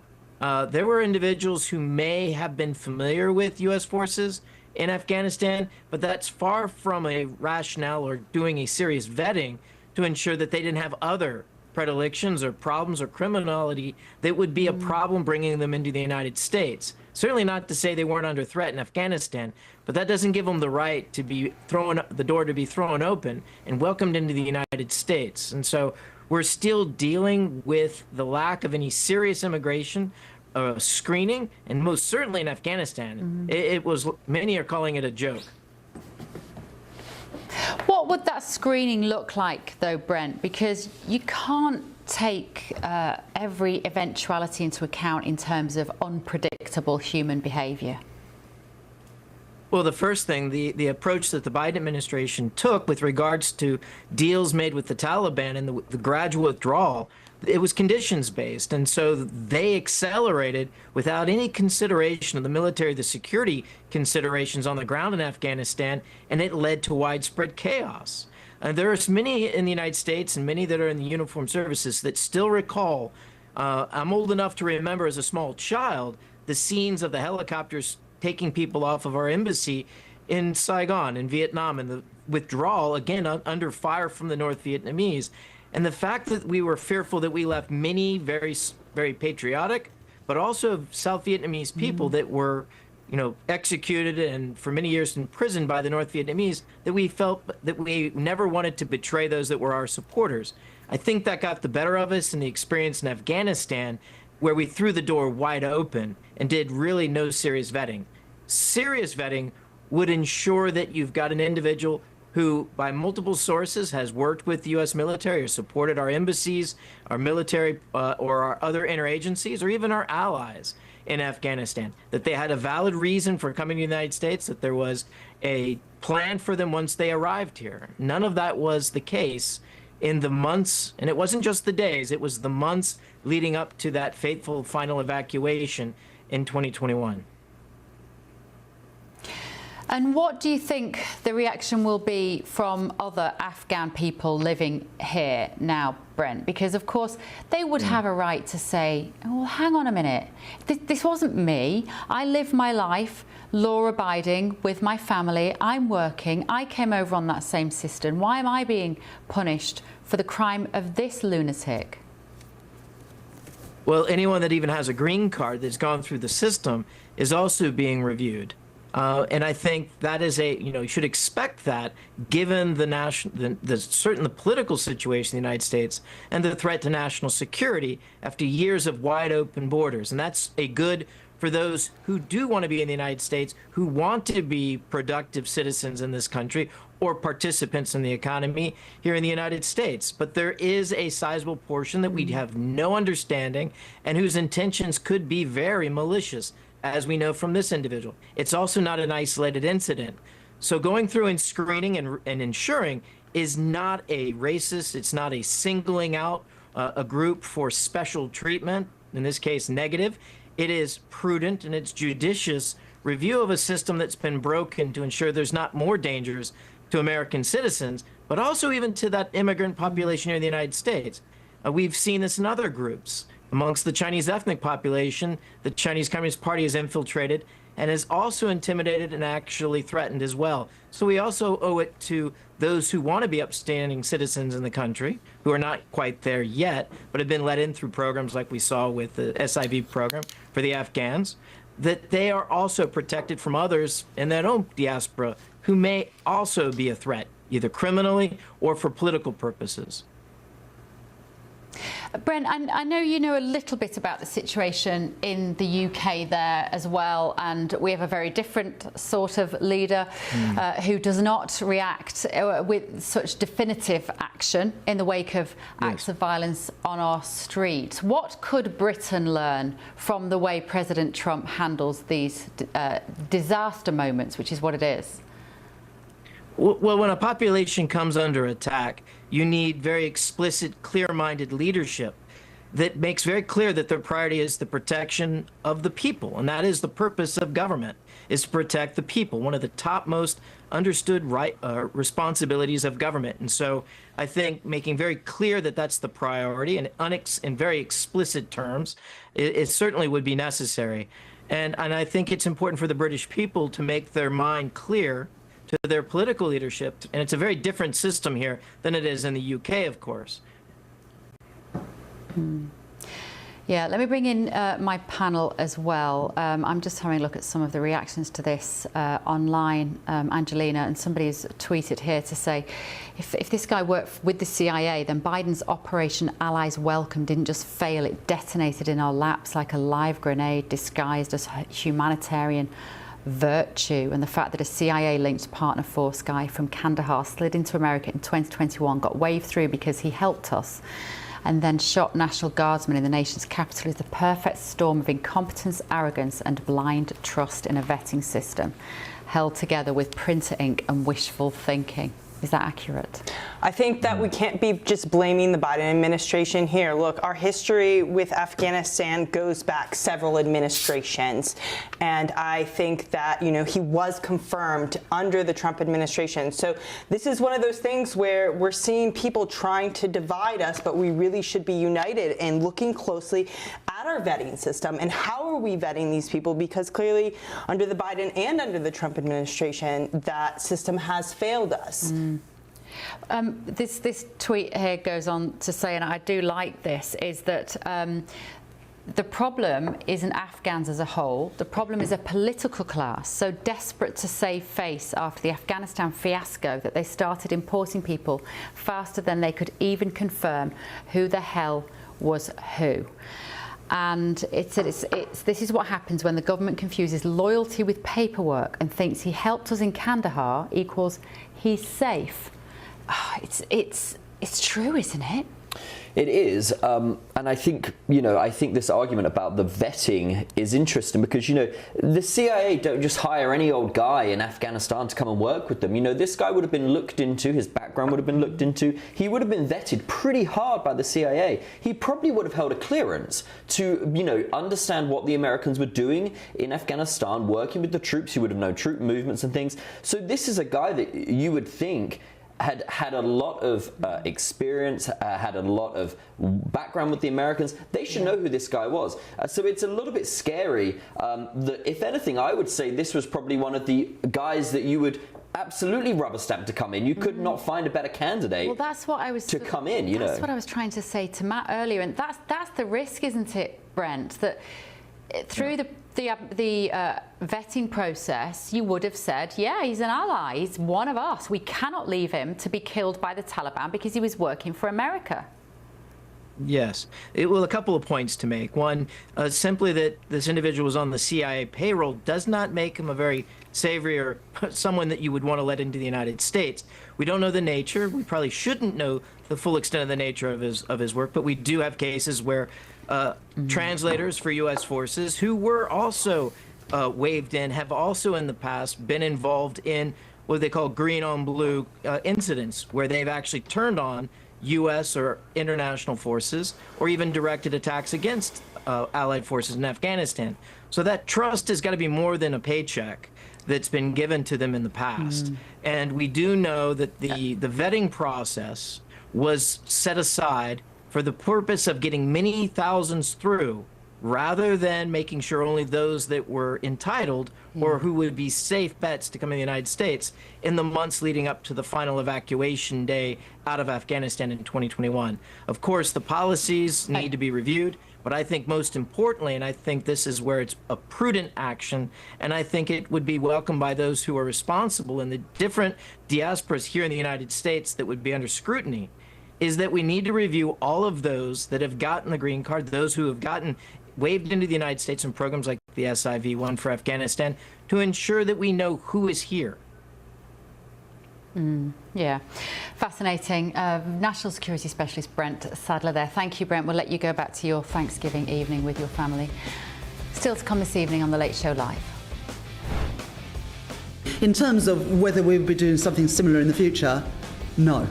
There were individuals who may have been familiar with U.S. forces in Afghanistan, but that's far from a rationale or doing a serious vetting to ensure that they didn't have other predilections or problems or criminality that would be a problem bringing them into the United States. Certainly not to say they weren't under threat in Afghanistan, but that doesn't give them the right to be the door to be thrown open and welcomed into the United States. And so we're still dealing with the lack of any serious immigration screening, and most certainly in Afghanistan, it was, many are calling it a joke. What would that screening look like, though, Brent? Because you can't take every eventuality into account in terms of unpredictable human behavior. Well, the first thing, the approach that the Biden administration took with regards to deals made with the Taliban and the gradual withdrawal, it was conditions-based. And so they accelerated without any consideration of the military, the security considerations on the ground in Afghanistan, and it led to widespread chaos. There are many in the United States and many that are in the uniformed services that still recall, I'm old enough to remember as a small child, the scenes of the helicopters taking people off of our embassy in Saigon in Vietnam, and the withdrawal, again, under fire from the North Vietnamese. And the fact that we were fearful that we left many very, very patriotic, but also South Vietnamese people that were, executed and for many years imprisoned by the North Vietnamese, that we felt that we never wanted to betray those that were our supporters. I think that got the better of us in the experience in Afghanistan, where we threw the door wide open and did really no serious vetting. Serious vetting would ensure that you've got an individual who, by multiple sources, has worked with the U.S. military or supported our embassies, our military, or our other interagencies, or even our allies in Afghanistan, that they had a valid reason for coming to the United States, that there was a plan for them once they arrived here. None of that was the case in the months, and it wasn't just the days, it was the months leading up to that fateful final evacuation in 2021. And what do you think the reaction will be from other Afghan people living here now, Brent? Because, of course, they would have a right to say, well, hang on a minute, this wasn't me. I live my life law-abiding with my family. I'm working. I came over on that same system. Why am I being punished for the crime of this lunatic? Well, anyone that even has a green card that's gone through the system is also being reviewed. And I think that is you should expect that, given the political situation in the United States and the threat to national security after years of wide open borders. And that's a good for those who do want to be in the United States, who want to be productive citizens in this country or participants in the economy here in the United States. But there is a sizable portion that we have no understanding and whose intentions could be very malicious. as we know from this individual. It's also not an isolated incident. So going through and screening and ensuring is not a racist, it's not a singling out a group for special treatment, in this case negative. It is prudent and it's judicious review of a system that's been broken to ensure there's not more dangers to American citizens, but also even to that immigrant population here in the United States. We've seen this in other groups. Amongst the Chinese ethnic population, the Chinese Communist Party has infiltrated and has also intimidated and actually threatened as well. So we also owe it to those who want to be upstanding citizens in the country, who are not quite there yet, but have been let in through programs like we saw with the SIV program for the Afghans, that they are also protected from others in their own diaspora who may also be a threat, either criminally or for political purposes. Brent, I know you know a little bit about the situation in the UK there as well, and we have a very different sort of leader who does not react with such definitive action in the wake of acts of violence on our streets. What could Britain learn from the way President Trump handles these disaster moments, which is what it is? Well, when a population comes under attack, you need very explicit, clear-minded leadership that makes very clear that their priority is the protection of the people. And that is the purpose of government, is to protect the people, one of the top most understood responsibilities of government. And so I think making very clear that that's the priority and in very explicit terms, it certainly would be necessary. And I think it's important for the British people to make their mind clear to their political leadership. And it's a very different system here than it is in the UK, of course. Yeah, let me bring in my panel as well. I'm just having a look at some of the reactions to this online, Angelina, and somebody has tweeted here to say, if this guy worked with the CIA, then Biden's Operation Allies Welcome didn't just fail, it detonated in our laps like a live grenade disguised as humanitarian virtue. And the fact that a CIA-linked partner force guy from Kandahar slid into America in 2021, got waved through because he helped us, and then shot National Guardsmen in the nation's capital is the perfect storm of incompetence, arrogance and blind trust in a vetting system, held together with printer ink and wishful thinking. Is that accurate? I think that we can't be just blaming the Biden administration here. Look, our history with Afghanistan goes back several administrations. And I think that, you know, he was confirmed under the Trump administration. So this is one of those things where we're seeing people trying to divide us, but we really should be united and looking closely at our vetting system. And how are we vetting these people? Because clearly under the Biden and under the Trump administration, that system has failed us. This tweet here goes on to say, and I do like this, is that the problem isn't Afghans as a whole. The problem is a political class so desperate to save face after the Afghanistan fiasco that they started importing people faster than they could even confirm who the hell was who. And this is what happens when the government confuses loyalty with paperwork and thinks he helped us in Kandahar equals he's safe. Oh, it's true, isn't it? It is, and I think, I think this argument about the vetting is interesting because, the CIA don't just hire any old guy in Afghanistan to come and work with them. This guy would have been looked into, his background would have been looked into, he would have been vetted pretty hard by the CIA. He probably would have held a clearance to, understand what the Americans were doing in Afghanistan, working with the troops. He would have known troop movements and things. So this is a guy that you would think had a lot of experience, had a lot of background with the Americans. They should know who this guy was. So it's a little bit scary. That if anything, I would say this was probably one of the guys that you would absolutely rubber stamp to come in. You could not find a better candidate. Well, that's what I was to come in. That's what I was trying to say to Matt earlier, and that's the risk, isn't it, Brent? That through the vetting process, you would have said, yeah, he's an ally, he's one of us. We cannot leave him to be killed by the Taliban because he was working for America. Yes. Well, a couple of points to make. One, simply that this individual was on the CIA payroll does not make him a very savory or someone that you would want to let into the United States. We don't know the nature. We probably shouldn't know the full extent of the nature of his work, but we do have cases where translators for U.S. forces who were also waved in have also in the past been involved in what they call green on blue incidents, where they've actually turned on U.S. or international forces or even directed attacks against allied forces in Afghanistan. So that trust has got to be more than a paycheck that's been given to them in the past. And we do know that the vetting process was set aside for the purpose of getting many thousands through, rather than making sure only those that were entitled or who would be safe bets to come in the United States in the months leading up to the final evacuation day out of Afghanistan in 2021. Of course, the policies need to be reviewed, but I think most importantly, and I think this is where it's a prudent action, and I think it would be welcomed by those who are responsible in the different diasporas here in the United States that would be under scrutiny, is that we need to review all of those that have gotten the green card, those who have gotten waved into the United States in programs like the SIV-1 for Afghanistan, to ensure that we know who is here. Yeah, fascinating. National Security Specialist Brent Sadler there. Thank you, Brent. We'll let you go back to your Thanksgiving evening with your family. Still to come this evening on The Late Show Live. In terms of whether we'll be doing something similar in the future, no.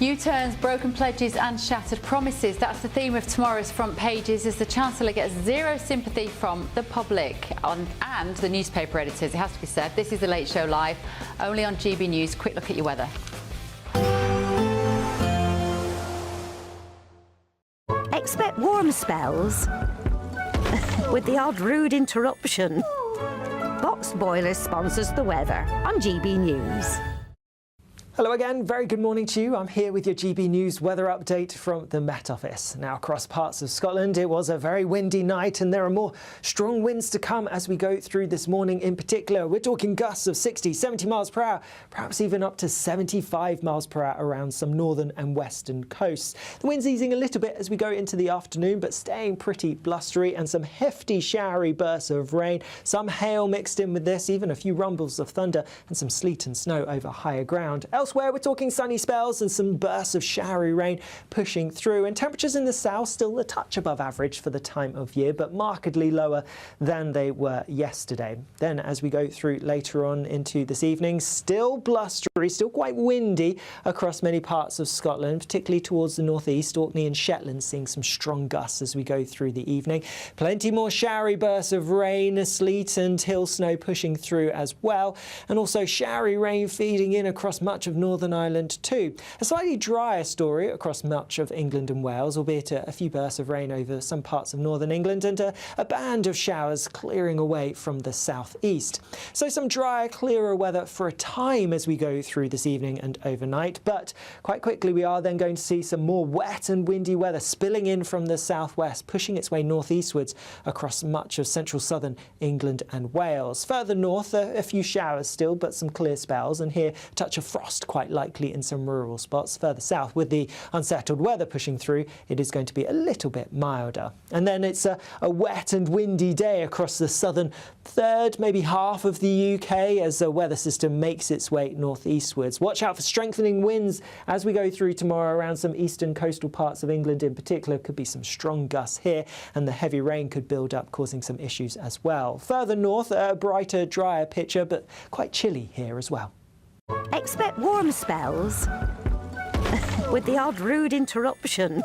U-turns, broken pledges and shattered promises. That's the theme of tomorrow's front pages as the Chancellor gets zero sympathy from the public and the newspaper editors, it has to be said. This is The Late Show Live, only on GB News. Quick look at your weather. Expect warm spells with the odd rude interruption. Box Boilers sponsors the weather on GB News. Hello again, very good morning to you. I'm here with your GB News weather update from the Met Office. Now, across parts of Scotland, it was a very windy night and there are more strong winds to come as we go through this morning in particular. We're talking gusts of 60, 70 miles per hour, perhaps even up to 75 miles per hour around some northern and western coasts. The wind's easing a little bit as we go into the afternoon, but staying pretty blustery and some hefty showery bursts of rain, some hail mixed in with this, even a few rumbles of thunder and some sleet and snow over higher ground. Elsewhere, we're talking sunny spells and some bursts of showery rain pushing through, and temperatures in the south still a touch above average for the time of year, but markedly lower than they were yesterday. Then as we go through later on into this evening, still blustery, still quite windy across many parts of Scotland, particularly towards the northeast. Orkney and Shetland seeing some strong gusts as we go through the evening. Plenty more showery bursts of rain, sleet and hill snow pushing through as well, and also showery rain feeding in across much of Northern Ireland too. A slightly drier story across much of England and Wales, albeit a few bursts of rain over some parts of northern England and a band of showers clearing away from the southeast. So some drier, clearer weather for a time as we go through this evening and overnight, but quite quickly we are then going to see some more wet and windy weather spilling in from the southwest, pushing its way northeastwards across much of central southern England and Wales. Further north, a few showers still, but some clear spells, and here a touch of frost quite likely in some rural spots. Further south, with the unsettled weather pushing through, it is going to be a little bit milder. And then it's a wet and windy day across the southern third, maybe half of the UK as the weather system makes its way northeastwards. Watch out for strengthening winds as we go through tomorrow around some eastern coastal parts of England in particular. Could be some strong gusts here, and the heavy rain could build up, causing some issues as well. Further north, a brighter, drier picture, but quite chilly here as well. Expect warm spells with the odd rude interruption.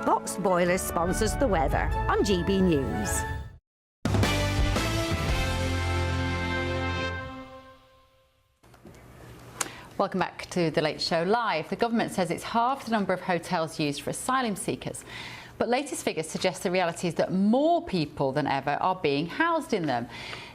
Box Boilers sponsors the weather on GB News. Welcome back to The Late Show Live. The government says it's halved the number of hotels used for asylum seekers. But latest figures suggest the reality is that more people than ever are being housed in them.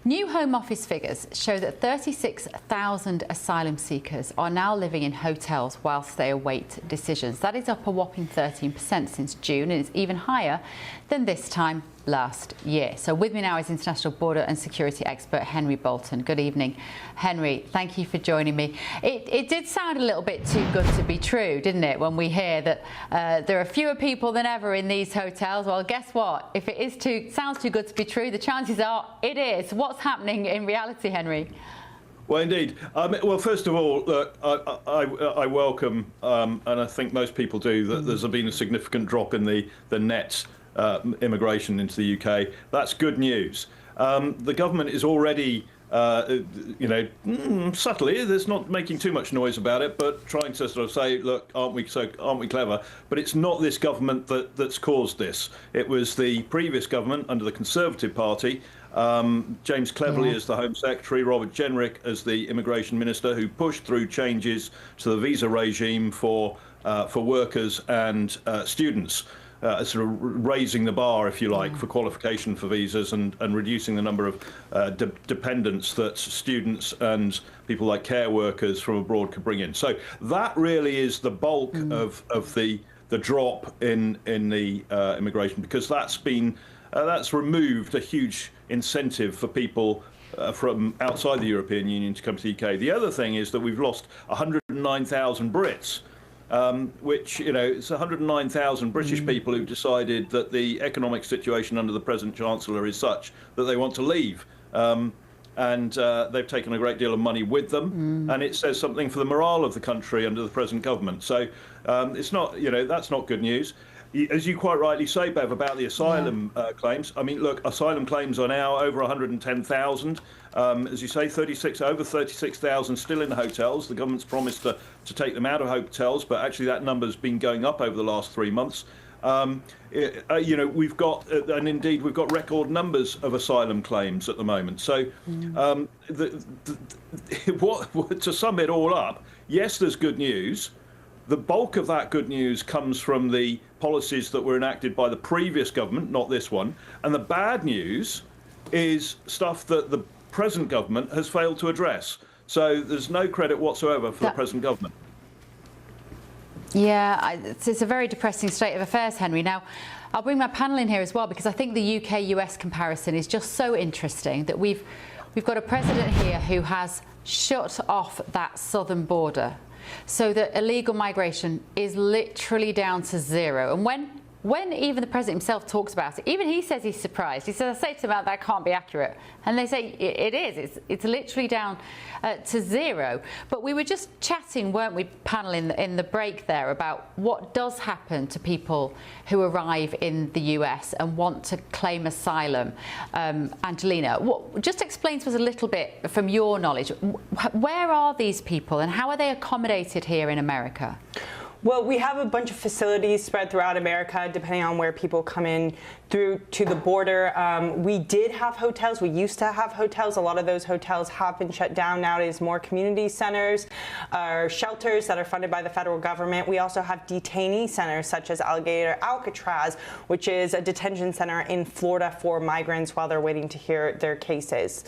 New Home Office figures show that 36,000 asylum seekers are now living in hotels whilst they await decisions. That is up a whopping 13% since June, and is even higher than this time last year. So with me now is international border and security expert Henry Bolton. Good evening, Henry. Thank you for joining me. It did sound a little bit too good to be true, didn't it, when we hear that there are fewer people than ever in these hotels? Well, guess what? If it sounds too good to be true, the chances are it is. What's happening in reality, Henry? Well, indeed. Well, first of all, I welcome, and I think most people do, that there's been a significant drop in the net immigration into the UK. That's good news. The government is already, subtly, there's not making too much noise about it, but trying to sort of say, look, aren't we clever? But it's not this government that's caused this. It was the previous government under the Conservative Party. James Cleverly as the Home Secretary, Robert Jenrick as the Immigration Minister, who pushed through changes to the visa regime for workers and students. Sort of raising the bar, if you like, for qualification for visas and reducing the number of dependents that students and people like care workers from abroad could bring in. So that really is the bulk of the drop in the immigration, because that's removed a huge incentive for people from outside the European Union to come to the UK. The other thing is that we've lost 109,000 Brits. Which, it's 109,000 British people who've decided that the economic situation under the present Chancellor is such that they want to leave. And they've taken a great deal of money with them. And it says something for the morale of the country under the present government. So it's not, that's not good news. As you quite rightly say, Bev, about the asylum claims. I mean, look, asylum claims are now over 110,000. As you say, over 36,000 still in the hotels. The government's promised to take them out of hotels, but actually that number's been going up over the last 3 months. We've got, and indeed we've got record numbers of asylum claims at the moment. So to sum it all up, yes, there's good news. The bulk of that good news comes from the policies that were enacted by the previous government, not this one. And the bad news is stuff that the present government has failed to address. So there's no credit whatsoever for the present government. Yeah, it's a very depressing state of affairs, Henry. Now, I'll bring my panel in here as well, because I think the UK-US comparison is just so interesting that we've got a president here who has shut off that southern border, so that illegal migration is literally down to zero. And when even the president himself talks about it, even he says he's surprised. He says, I say to him, that can't be accurate. And they say, it is. It's literally down to zero. But we were just chatting, weren't we, panel, in the break there, about what does happen to people who arrive in the US and want to claim asylum. Angelina, just explain to us a little bit from your knowledge, where are these people and how are they accommodated here in America? Well, we have a bunch of facilities spread throughout America, depending on where people come in through to the border. We did have hotels. We used to have hotels. A lot of those hotels have been shut down. Nowadays, more community centers or shelters that are funded by the federal government. We also have detainee centers such as Alligator Alcatraz, which is a detention center in Florida for migrants while they're waiting to hear their cases.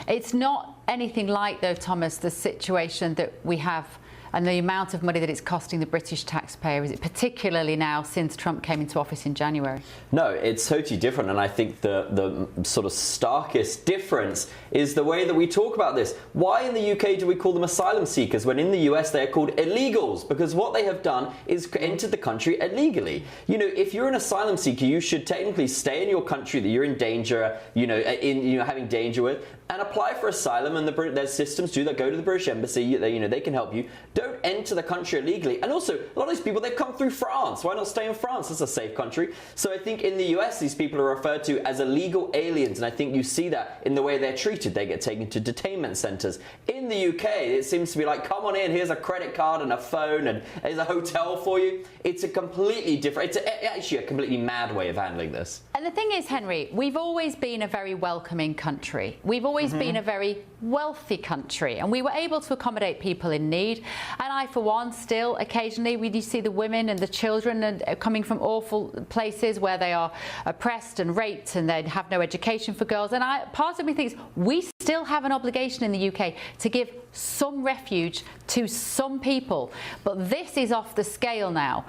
It's not anything like, though, Thomas, the situation that we have and the amount of money that it's costing the British taxpayer, is it particularly now since Trump came into office in January? No, it's totally different, and I think the sort of starkest difference is the way that we talk about this. Why in the UK do we call them asylum seekers when in the US they are called illegals? Because what they have done is entered the country illegally. If you're an asylum seeker, you should technically stay in your country that you're in danger, having danger with, and apply for asylum, and there's systems that go to the British Embassy, they can help you. Don't enter the country illegally. And also, a lot of these people, they've come through France. Why not stay in France? It's a safe country. So I think in the US, these people are referred to as illegal aliens, and I think you see that in the way they're treated. They get taken to detainment centres. In the UK, it seems to be like, come on in, here's a credit card and a phone, and here's a hotel for you. It's a completely different, it's actually a completely mad way of handling this. And the thing is, Henry, we've always been a very welcoming country. We've always been a very wealthy country, and we were able to accommodate people in need. And I, for one, still occasionally we do see the women and the children and coming from awful places where they are oppressed and raped, and they have no education for girls. And part of me thinks we still have an obligation in the UK to give some refuge to some people, but this is off the scale now.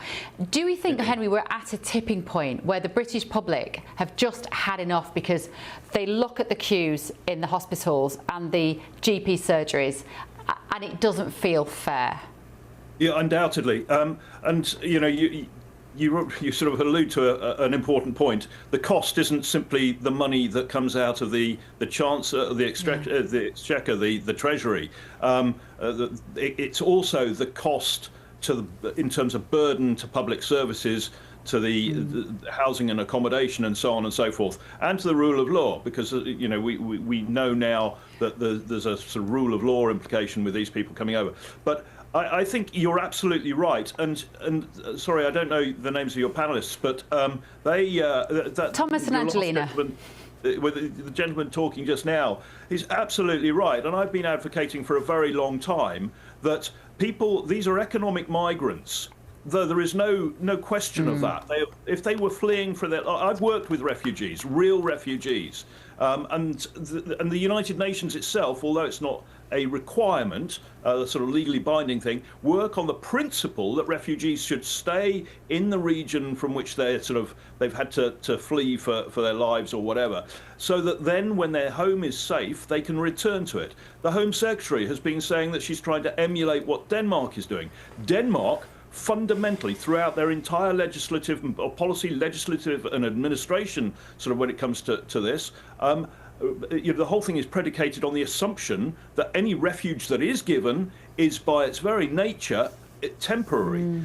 Do we think, Henry, we're at a tipping point where the British public have just had enough because they look at the queues in the hospitals and the GP surgeries and it doesn't feel fair? Yeah, undoubtedly. You sort of allude to an important point. The cost isn't simply the money that comes out of the Chancellor, the Exchequer, the Treasury. It's also the cost in terms of burden to public services, to the housing and accommodation and so on and so forth, and to the rule of law, because we know now that there's a sort of rule of law implication with these people coming over. But I think you're absolutely right, and sorry, I don't know the names of your panelists, but Thomas and Angelina. With the gentleman talking just now, he's absolutely right, and I've been advocating for a very long time that these are economic migrants. Though there is no question of that. If they were fleeing for their, I've worked with refugees, real refugees, and the United Nations itself, although it's not a requirement, a sort of legally binding thing, work on the principle that refugees should stay in the region from which they've had to flee for their lives or whatever, so that then when their home is safe, they can return to it. The Home Secretary has been saying that she's trying to emulate what Denmark is doing. Denmark, fundamentally, throughout their entire legislative and administration, sort of when it comes to this, the whole thing is predicated on the assumption that any refuge that is given is, by its very nature, temporary.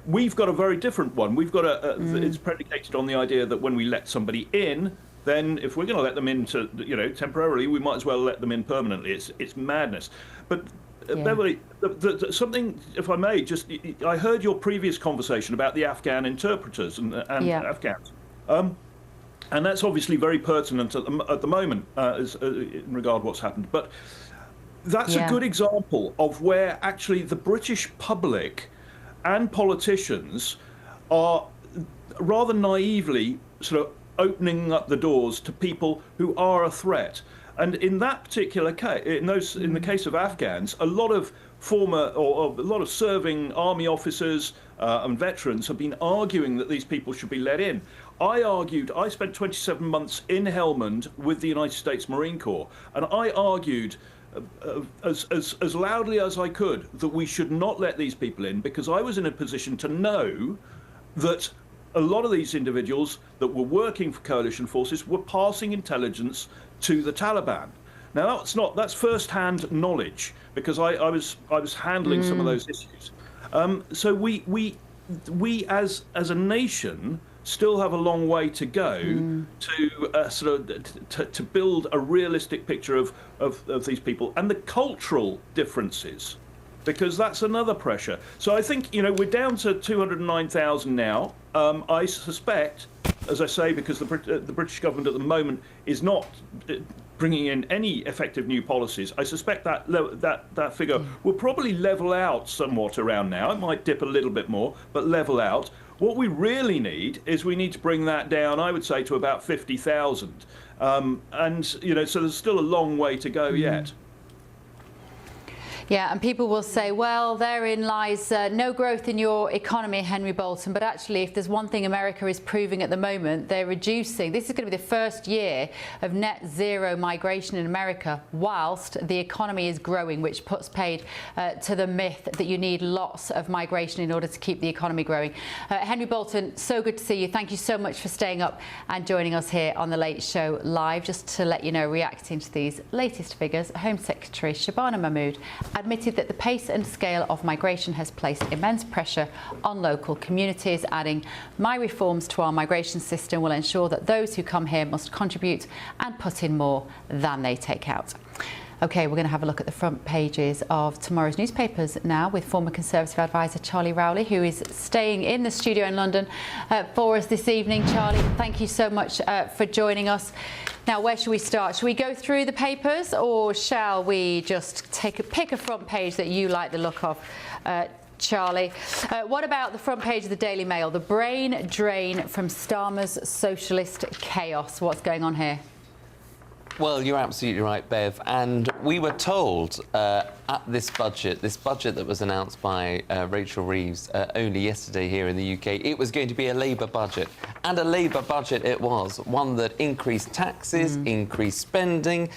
We've got a very different one. We've got it's predicated on the idea that when we let somebody in, then if we're going to let them in temporarily, we might as well let them in permanently. It's madness. But Beverly, something, if I may, I heard your previous conversation about the Afghan interpreters and Afghans. And that's obviously very pertinent at the moment in regard to what's happened. But that's a good example of where actually the British public and politicians are rather naively sort of opening up the doors to people who are a threat. And in that particular case, in the case of Afghans, a lot of former or a lot of serving army officers and veterans have been arguing that these people should be let in. I spent 27 months in Helmand with the United States Marine Corps, and I argued as loudly as I could that we should not let these people in, because I was in a position to know that a lot of these individuals that were working for coalition forces were passing intelligence to the Taliban. Now that's first-hand knowledge, because I was handling some of those issues. So we as a nation still have a long way to go to build a realistic picture of these people and the cultural differences, because that's another pressure. So I think we're down to 209,000 now. I suspect, as I say, because the British government at the moment is not bringing in any effective new policies, I suspect that figure will probably level out somewhat around now. It might dip a little bit more, but level out. What we really need is we need to bring that down, I would say, to about 50,000. And so there's still a long way to go yet. Yeah, and people will say, well, therein lies no growth in your economy, Henry Bolton. But actually, if there's one thing America is proving at the moment, they're reducing. This is going to be the first year of net zero migration in America, whilst the economy is growing, which puts paid to the myth that you need lots of migration in order to keep the economy growing. Henry Bolton, so good to see you. Thank you so much for staying up and joining us here on The Late Show Live. Just to let you know, reacting to these latest figures, Home Secretary Shabana Mahmood admitted that the pace and scale of migration has placed immense pressure on local communities, adding, "My reforms to our migration system will ensure that those who come here must contribute and put in more than they take out." OK, we're going to have a look at the front pages of tomorrow's newspapers now with former Conservative advisor Charlie Rowley, who is staying in the studio in London for us this evening. Charlie, thank you so much for joining us. Now, where should we start? Should we go through the papers, or shall we just pick a front page that you like the look of? Charlie, what about the front page of the Daily Mail? The brain drain from Starmer's socialist chaos. What's going on here? Well, you're absolutely right, Bev. And we were told at this budget that was announced by Rachel Reeves only yesterday here in the UK, it was going to be a Labour budget. And a Labour budget it was, one that increased taxes, increased spending,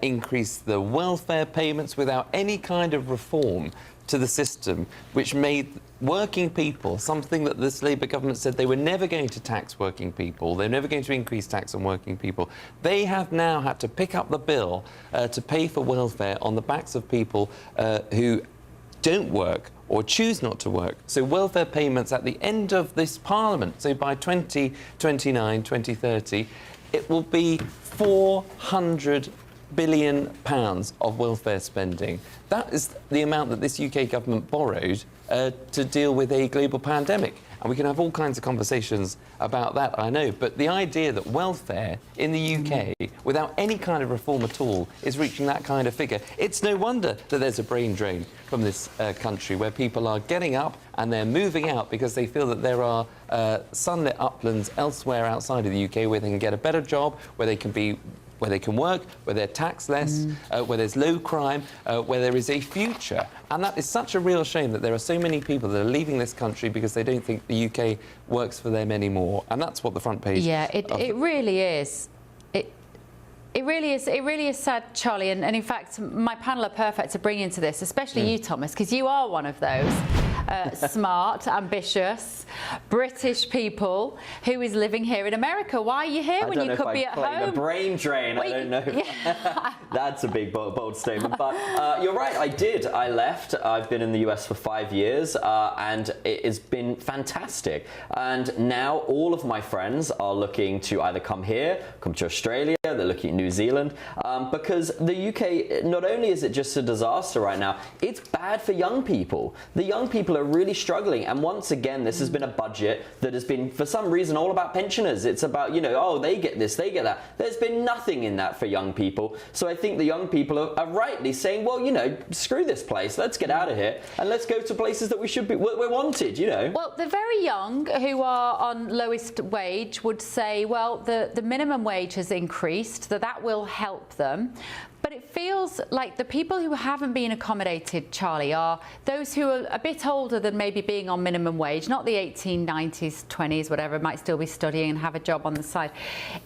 increased the welfare payments without any kind of reform to the system, which made working people, something that this Labour government said they were never going to tax working people, they're never going to increase tax on working people. They have now had to pick up the bill to pay for welfare on the backs of people who don't work or choose not to work. So welfare payments at the end of this Parliament, so by 2029, 2030, it will be £400 billion of welfare spending. That is the amount that this UK government borrowed to deal with a global pandemic. And we can have all kinds of conversations about that, I know. But the idea that welfare in the UK, without any kind of reform at all, is reaching that kind of figure, it's no wonder that there's a brain drain from this country, where people are getting up and they're moving out because they feel that there are sunlit uplands elsewhere outside of the UK where they can get a better job, where they can work, where they're taxed less, where there's low crime, where there is a future. And that is such a real shame that there are so many people that are leaving this country because they don't think the UK works for them anymore. And that's what the front page... Yeah, it really is. It really is sad, Charlie, and in fact, my panel are perfect to bring into this, especially you, Thomas, because you are one of those smart, ambitious, British people who is living here in America. Why are you here when you could be at home? The brain drain, I don't know. Yeah. That's a big, bold statement. But you're right, I did. I left. I've been in the US for 5 years, and it has been fantastic. And now all of my friends are looking to either come here, come to Australia, they're looking at New Zealand, because the UK, not only is it just a disaster right now, it's bad for young people. The young people are really struggling, and once again, this has been a budget that has been, for some reason, all about pensioners. It's about, you know, oh, they get this, they get that. There's been nothing in that for young people. So I think the young people are rightly saying, well, you know, screw this place, let's get out of here, and let's go to places that we should be, we're wanted, you know. Well, the very young who are on lowest wage would say, well, the minimum wage has increased, that will help them. But it feels like the people who haven't been accommodated, Charlie, are those who are a bit older than maybe being on minimum wage, not the 18, 90s, 20s, whatever, might still be studying and have a job on the side.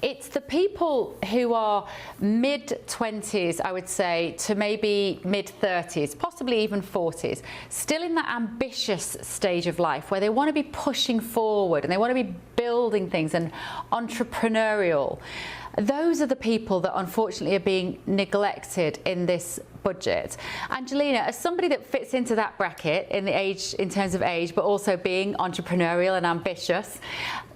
It's the people who are mid-20s, I would say, to maybe mid-30s, possibly even 40s, still in that ambitious stage of life where they want to be pushing forward and they want to be building things and entrepreneurial. Those are the people that unfortunately are being neglected in this budget. Angelina, as somebody that fits into that bracket in terms of age, but also being entrepreneurial and ambitious,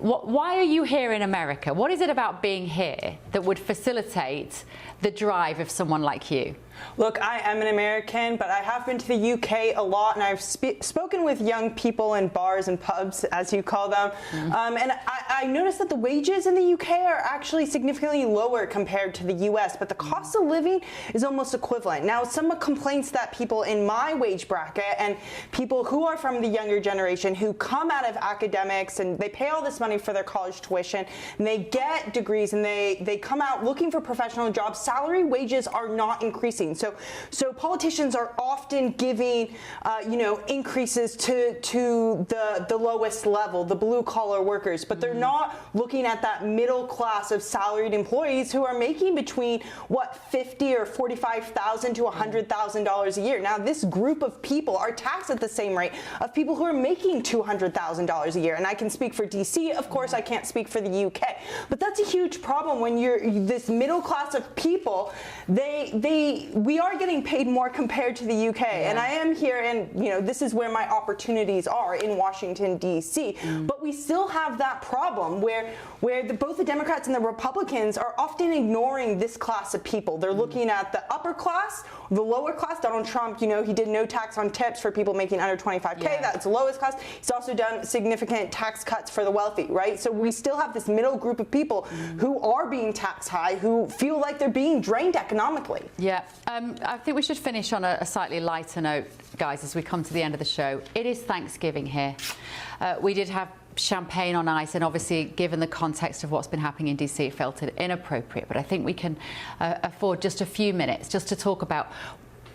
why are you here in America? What is it about being here that would facilitate the drive of someone like you? Look, I am an American, but I have been to the UK a lot, and I've spoken with young people in bars and pubs, as you call them, and I noticed that the wages in the UK are actually significantly lower compared to the US, but the cost of living is almost equivalent. Now, some complaints that people in my wage bracket and people who are from the younger generation who come out of academics and they pay all this money for their college tuition, and they get degrees, and they come out looking for professional jobs, salary wages are not increasing. So politicians are often giving, increases to the lowest level, the blue collar workers, but they're not looking at that middle class of salaried employees who are making between $50,000 or $45,000 to $100,000 a year. Now, this group of people are taxed at the same rate of people who are making $200,000 a year. And I can speak for DC, of course, I can't speak for the UK, but that's a huge problem when you're this middle class of people. We are getting paid more compared to the UK, and I am here, and this is where my opportunities are in Washington D.C. But we still have that problem where both the Democrats and the Republicans are often ignoring this class of people. They're looking at the upper class, the lower class. Donald Trump, he did no tax on tips for people making under 25K. That's the lowest class. He's also done significant tax cuts for the wealthy, right? So we still have this middle group of people who are being taxed high, who feel like they're being drained economically. Yeah. I think we should finish on a slightly lighter note, guys, as we come to the end of the show. It is Thanksgiving here. We did have champagne on ice, and obviously, given the context of what's been happening in DC, it felt inappropriate. But I think we can afford just a few minutes just to talk about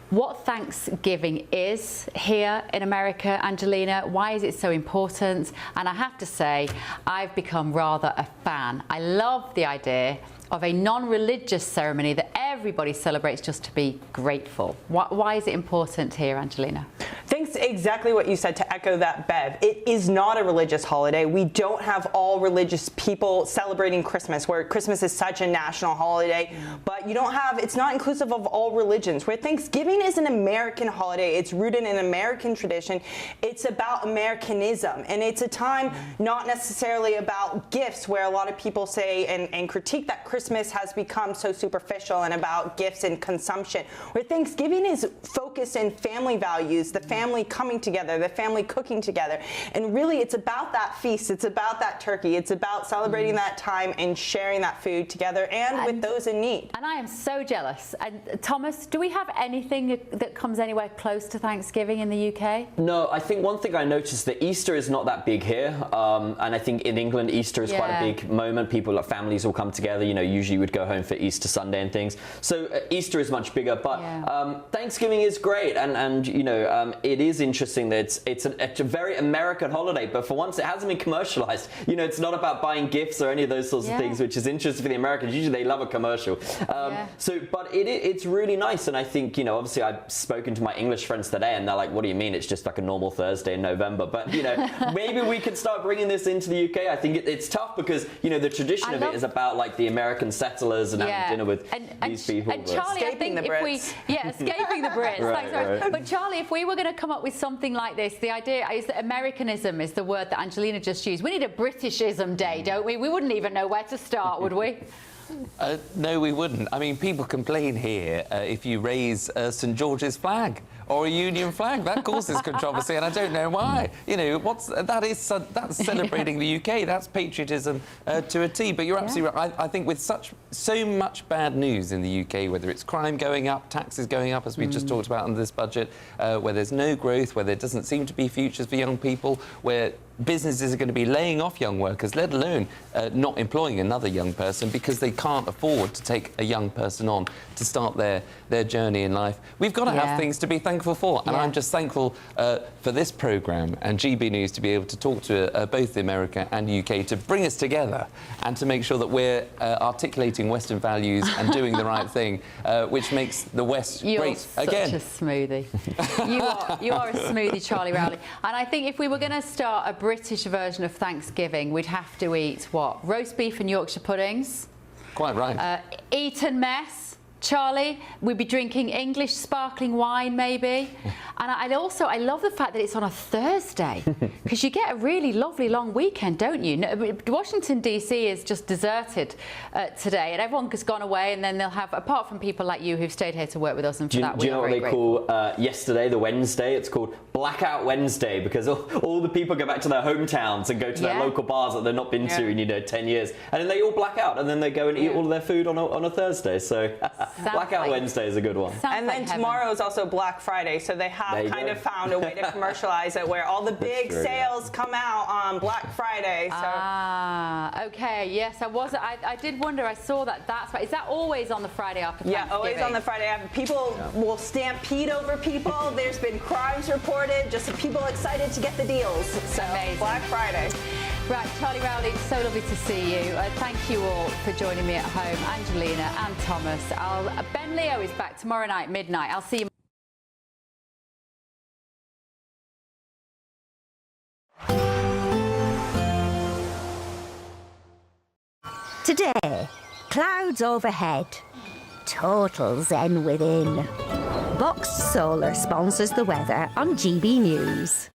what Thanksgiving is here in America. Angelina, why is it so important? And I have to say, I've become rather a fan. I love the idea of a non-religious ceremony that everybody celebrates just to be grateful. Why is it important here, Angelina? Thanksgiving think exactly what you said, to echo that, Bev. It is not a religious holiday. We don't have all religious people celebrating Christmas, where Christmas is such a national holiday. But you don't have, it's not inclusive of all religions, where Thanksgiving is an American holiday. It's rooted in American tradition. It's about Americanism. And it's a time not necessarily about gifts, where a lot of people say and critique that Christmas has become so superficial and about gifts and consumption, where Thanksgiving is focused in family values, the family coming together, the family cooking together. And really, it's about that feast. It's about that turkey. It's about celebrating that time and sharing that food together and with those in need. And I am so jealous. And Thomas, do we have anything that comes anywhere close to Thanksgiving in the UK? No, I think one thing I noticed that Easter is not that big here. And I think in England, Easter is quite a big moment. People, like families will come together, you know, usually would go home for Easter Sunday and things. So Easter is much bigger, but Thanksgiving is great. And you know, it is interesting that it's a very American holiday, but for once it hasn't been commercialized. You know, it's not about buying gifts or any of those sorts of things, which is interesting for the Americans. Usually they love a commercial. But it's really nice. And I think, you know, obviously I've spoken to my English friends today and they're like, what do you mean? It's just like a normal Thursday in November. But, you know, maybe we could start bringing this into the UK. I think it's tough because, you know, the tradition of it is about like the American settlers and having dinner with these people. And Charlie, I think if we, escaping the Brits. Thanks, But Charlie, if we were going to come up with something like this, the idea is that Americanism is the word that Angelina just used. We need a Britishism day, don't we? We wouldn't even know where to start, would we? No, we wouldn't. I mean, people complain here if you raise St George's flag or a Union flag. That causes controversy, and I don't know why. You know, that's celebrating the UK. That's patriotism to a T. But you're absolutely right. I think with so much bad news in the UK, whether it's crime going up, taxes going up, as we just talked about in this budget, where there's no growth, where there doesn't seem to be futures for young people, where businesses are going to be laying off young workers, let alone not employing another young person because they can't afford to take a young person on to start their journey in life. We've got to have things to be thankful for, and I'm just thankful for this programme and GB News to be able to talk to both America and UK to bring us together and to make sure that we're articulating Western values and doing the right thing, which makes the West great again. You're such a smoothie. You are a smoothie, Charlie Rowley. And I think if we were going to start a British version of Thanksgiving, we'd have to eat what? Roast beef and Yorkshire puddings. Quite right. Eton mess. Charlie, we'd be drinking English sparkling wine, maybe. And I love the fact that it's on a Thursday, because you get a really lovely long weekend, don't you? Washington, D.C. is just deserted today, and everyone has gone away, and then they'll have, apart from people like you who've stayed here to work with us, and for that do we you know are what very they call yesterday, the Wednesday? It's called Blackout Wednesday, because all the people go back to their hometowns and go to their local bars that they've not been to in 10 years, and then they all black out, and then they go and eat all of their food on a Thursday. So Blackout Wednesday is a good one. And then tomorrow is also Black Friday, so they have kind of found a way to commercialize it where all the big sales come out on Black Friday. So. Okay, yes, I did wonder, I saw that. That's right. Is that always on the Friday after Thanksgiving? Yeah, always on the Friday after. People will stampede over people. There's been crimes reported, just people excited to get the deals. So amazing. Black Friday. Right, Charlie Rowley, so lovely to see you. Thank you all for joining me at home, Angelina and Thomas. Ben Leo is back tomorrow night, midnight. I'll see you. Today, clouds overhead, total zen within. Boxed Solar sponsors the weather on GB News.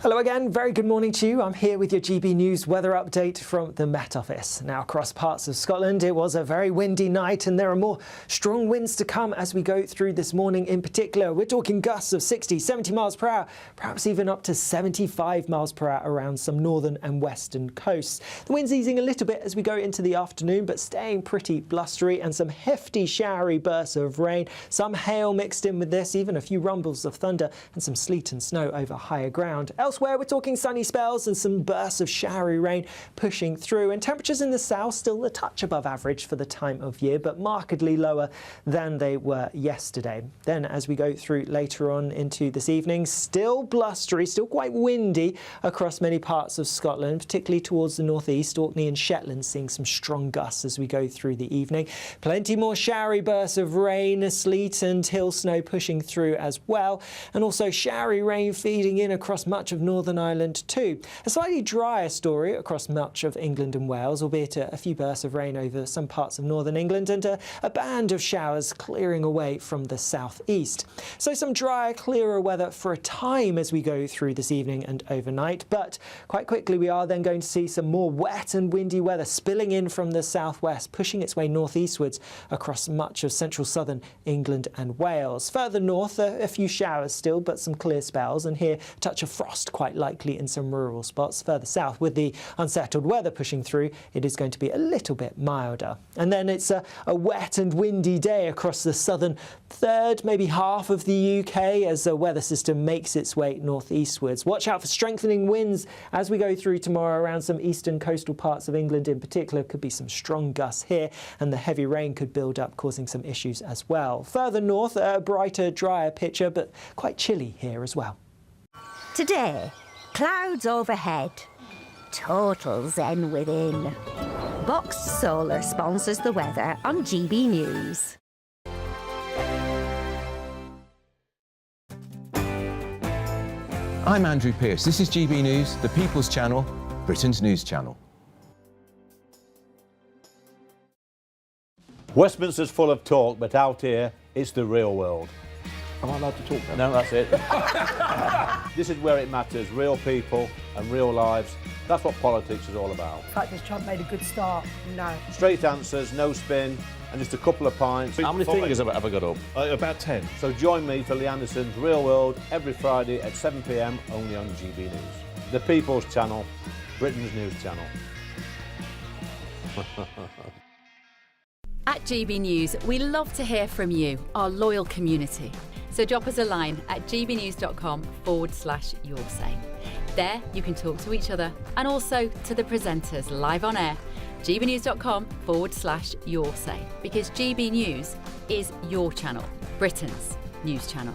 Hello again, very good morning to you. I'm here with your GB News weather update from the Met Office. Now, across parts of Scotland, it was a very windy night and there are more strong winds to come as we go through this morning in particular. We're talking gusts of 60, 70 miles per hour, perhaps even up to 75 miles per hour around some northern and western coasts. The wind's easing a little bit as we go into the afternoon, but staying pretty blustery and some hefty showery bursts of rain, some hail mixed in with this, even a few rumbles of thunder and some sleet and snow over higher ground. Elsewhere Elsewhere, we're talking sunny spells and some bursts of showery rain pushing through, and temperatures in the south still a touch above average for the time of year, but markedly lower than they were yesterday. Then as we go through later on into this evening, still blustery, still quite windy across many parts of Scotland, particularly towards the northeast. Orkney and Shetland seeing some strong gusts as we go through the evening. Plenty more showery bursts of rain, sleet and hill snow pushing through as well, and also showery rain feeding in across much of Northern Ireland too. A slightly drier story across much of England and Wales, albeit a few bursts of rain over some parts of northern England, and a band of showers clearing away from the southeast. So some drier, clearer weather for a time as we go through this evening and overnight, but quite quickly we are then going to see some more wet and windy weather spilling in from the southwest, pushing its way northeastwards across much of central southern England and Wales. Further north, a few showers still, but some clear spells, and here a touch of frost quite likely in some rural spots. Further south, with the unsettled weather pushing through, it is going to be a little bit milder. And then it's a wet and windy day across the southern third, maybe half of the UK as the weather system makes its way northeastwards. Watch out for strengthening winds as we go through tomorrow around some eastern coastal parts of England in particular. Could be some strong gusts here, and the heavy rain could build up, causing some issues as well. Further north, a brighter, drier picture, but quite chilly here as well. Today, clouds overhead, total zen within. Boxed Solar sponsors the weather on GB News. I'm Andrew Pearce. This is GB News, the People's Channel, Britain's news channel. Westminster's full of talk, but out here, it's the real world. Am I allowed to talk then? No, that's it. This is where it matters, real people and real lives. That's what politics is all about. In fact, has Trump made a good start? No. Straight answers, no spin, and just a couple of pints. How many fingers have I got up? About 10. So join me for Lee Anderson's Real World every Friday at 7 p.m. only on GB News. The People's Channel, Britain's news channel. At GB News, we love to hear from you, our loyal community. So drop us a line at gbnews.com/yoursay. There you can talk to each other and also to the presenters live on air. gbnews.com/yoursay, because GB News is your channel, Britain's news channel.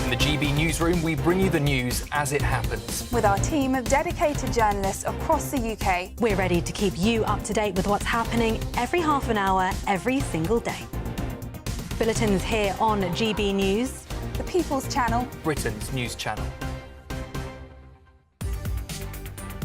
In the GB Newsroom, we bring you the news as it happens. With our team of dedicated journalists across the UK, we're ready to keep you up to date with what's happening every half an hour, every single day. Bulletins here on GB News, the People's Channel, Britain's news channel.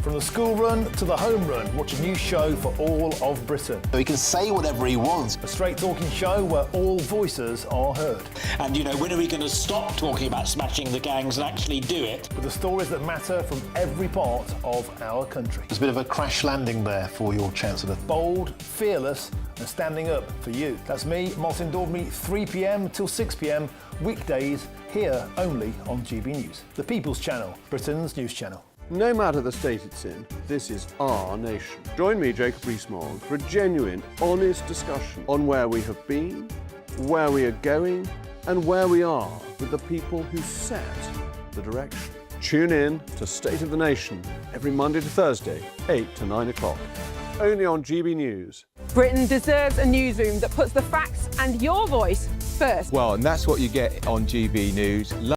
From the school run to the home run, watch a new show for all of Britain. So he can say whatever he wants. A straight talking show where all voices are heard. And, you know, when are we going to stop talking about smashing the gangs and actually do it? With the stories that matter from every part of our country. There's a bit of a crash landing there for your Chancellor. Bold, fearless and standing up for you. That's me, Martin Daubney, 3 p.m. till 6 p.m. weekdays here only on GB News. The People's Channel, Britain's news channel. No matter the state it's in, this is our nation. Join me, Jacob Rees-Mogg, for a genuine, honest discussion on where we have been, where we are going, and where we are with the people who set the direction. Tune in to State of the Nation every Monday to Thursday, 8 to 9 o'clock. Only on GB News. Britain deserves a newsroom that puts the facts and your voice first. Well, and that's what you get on GB News.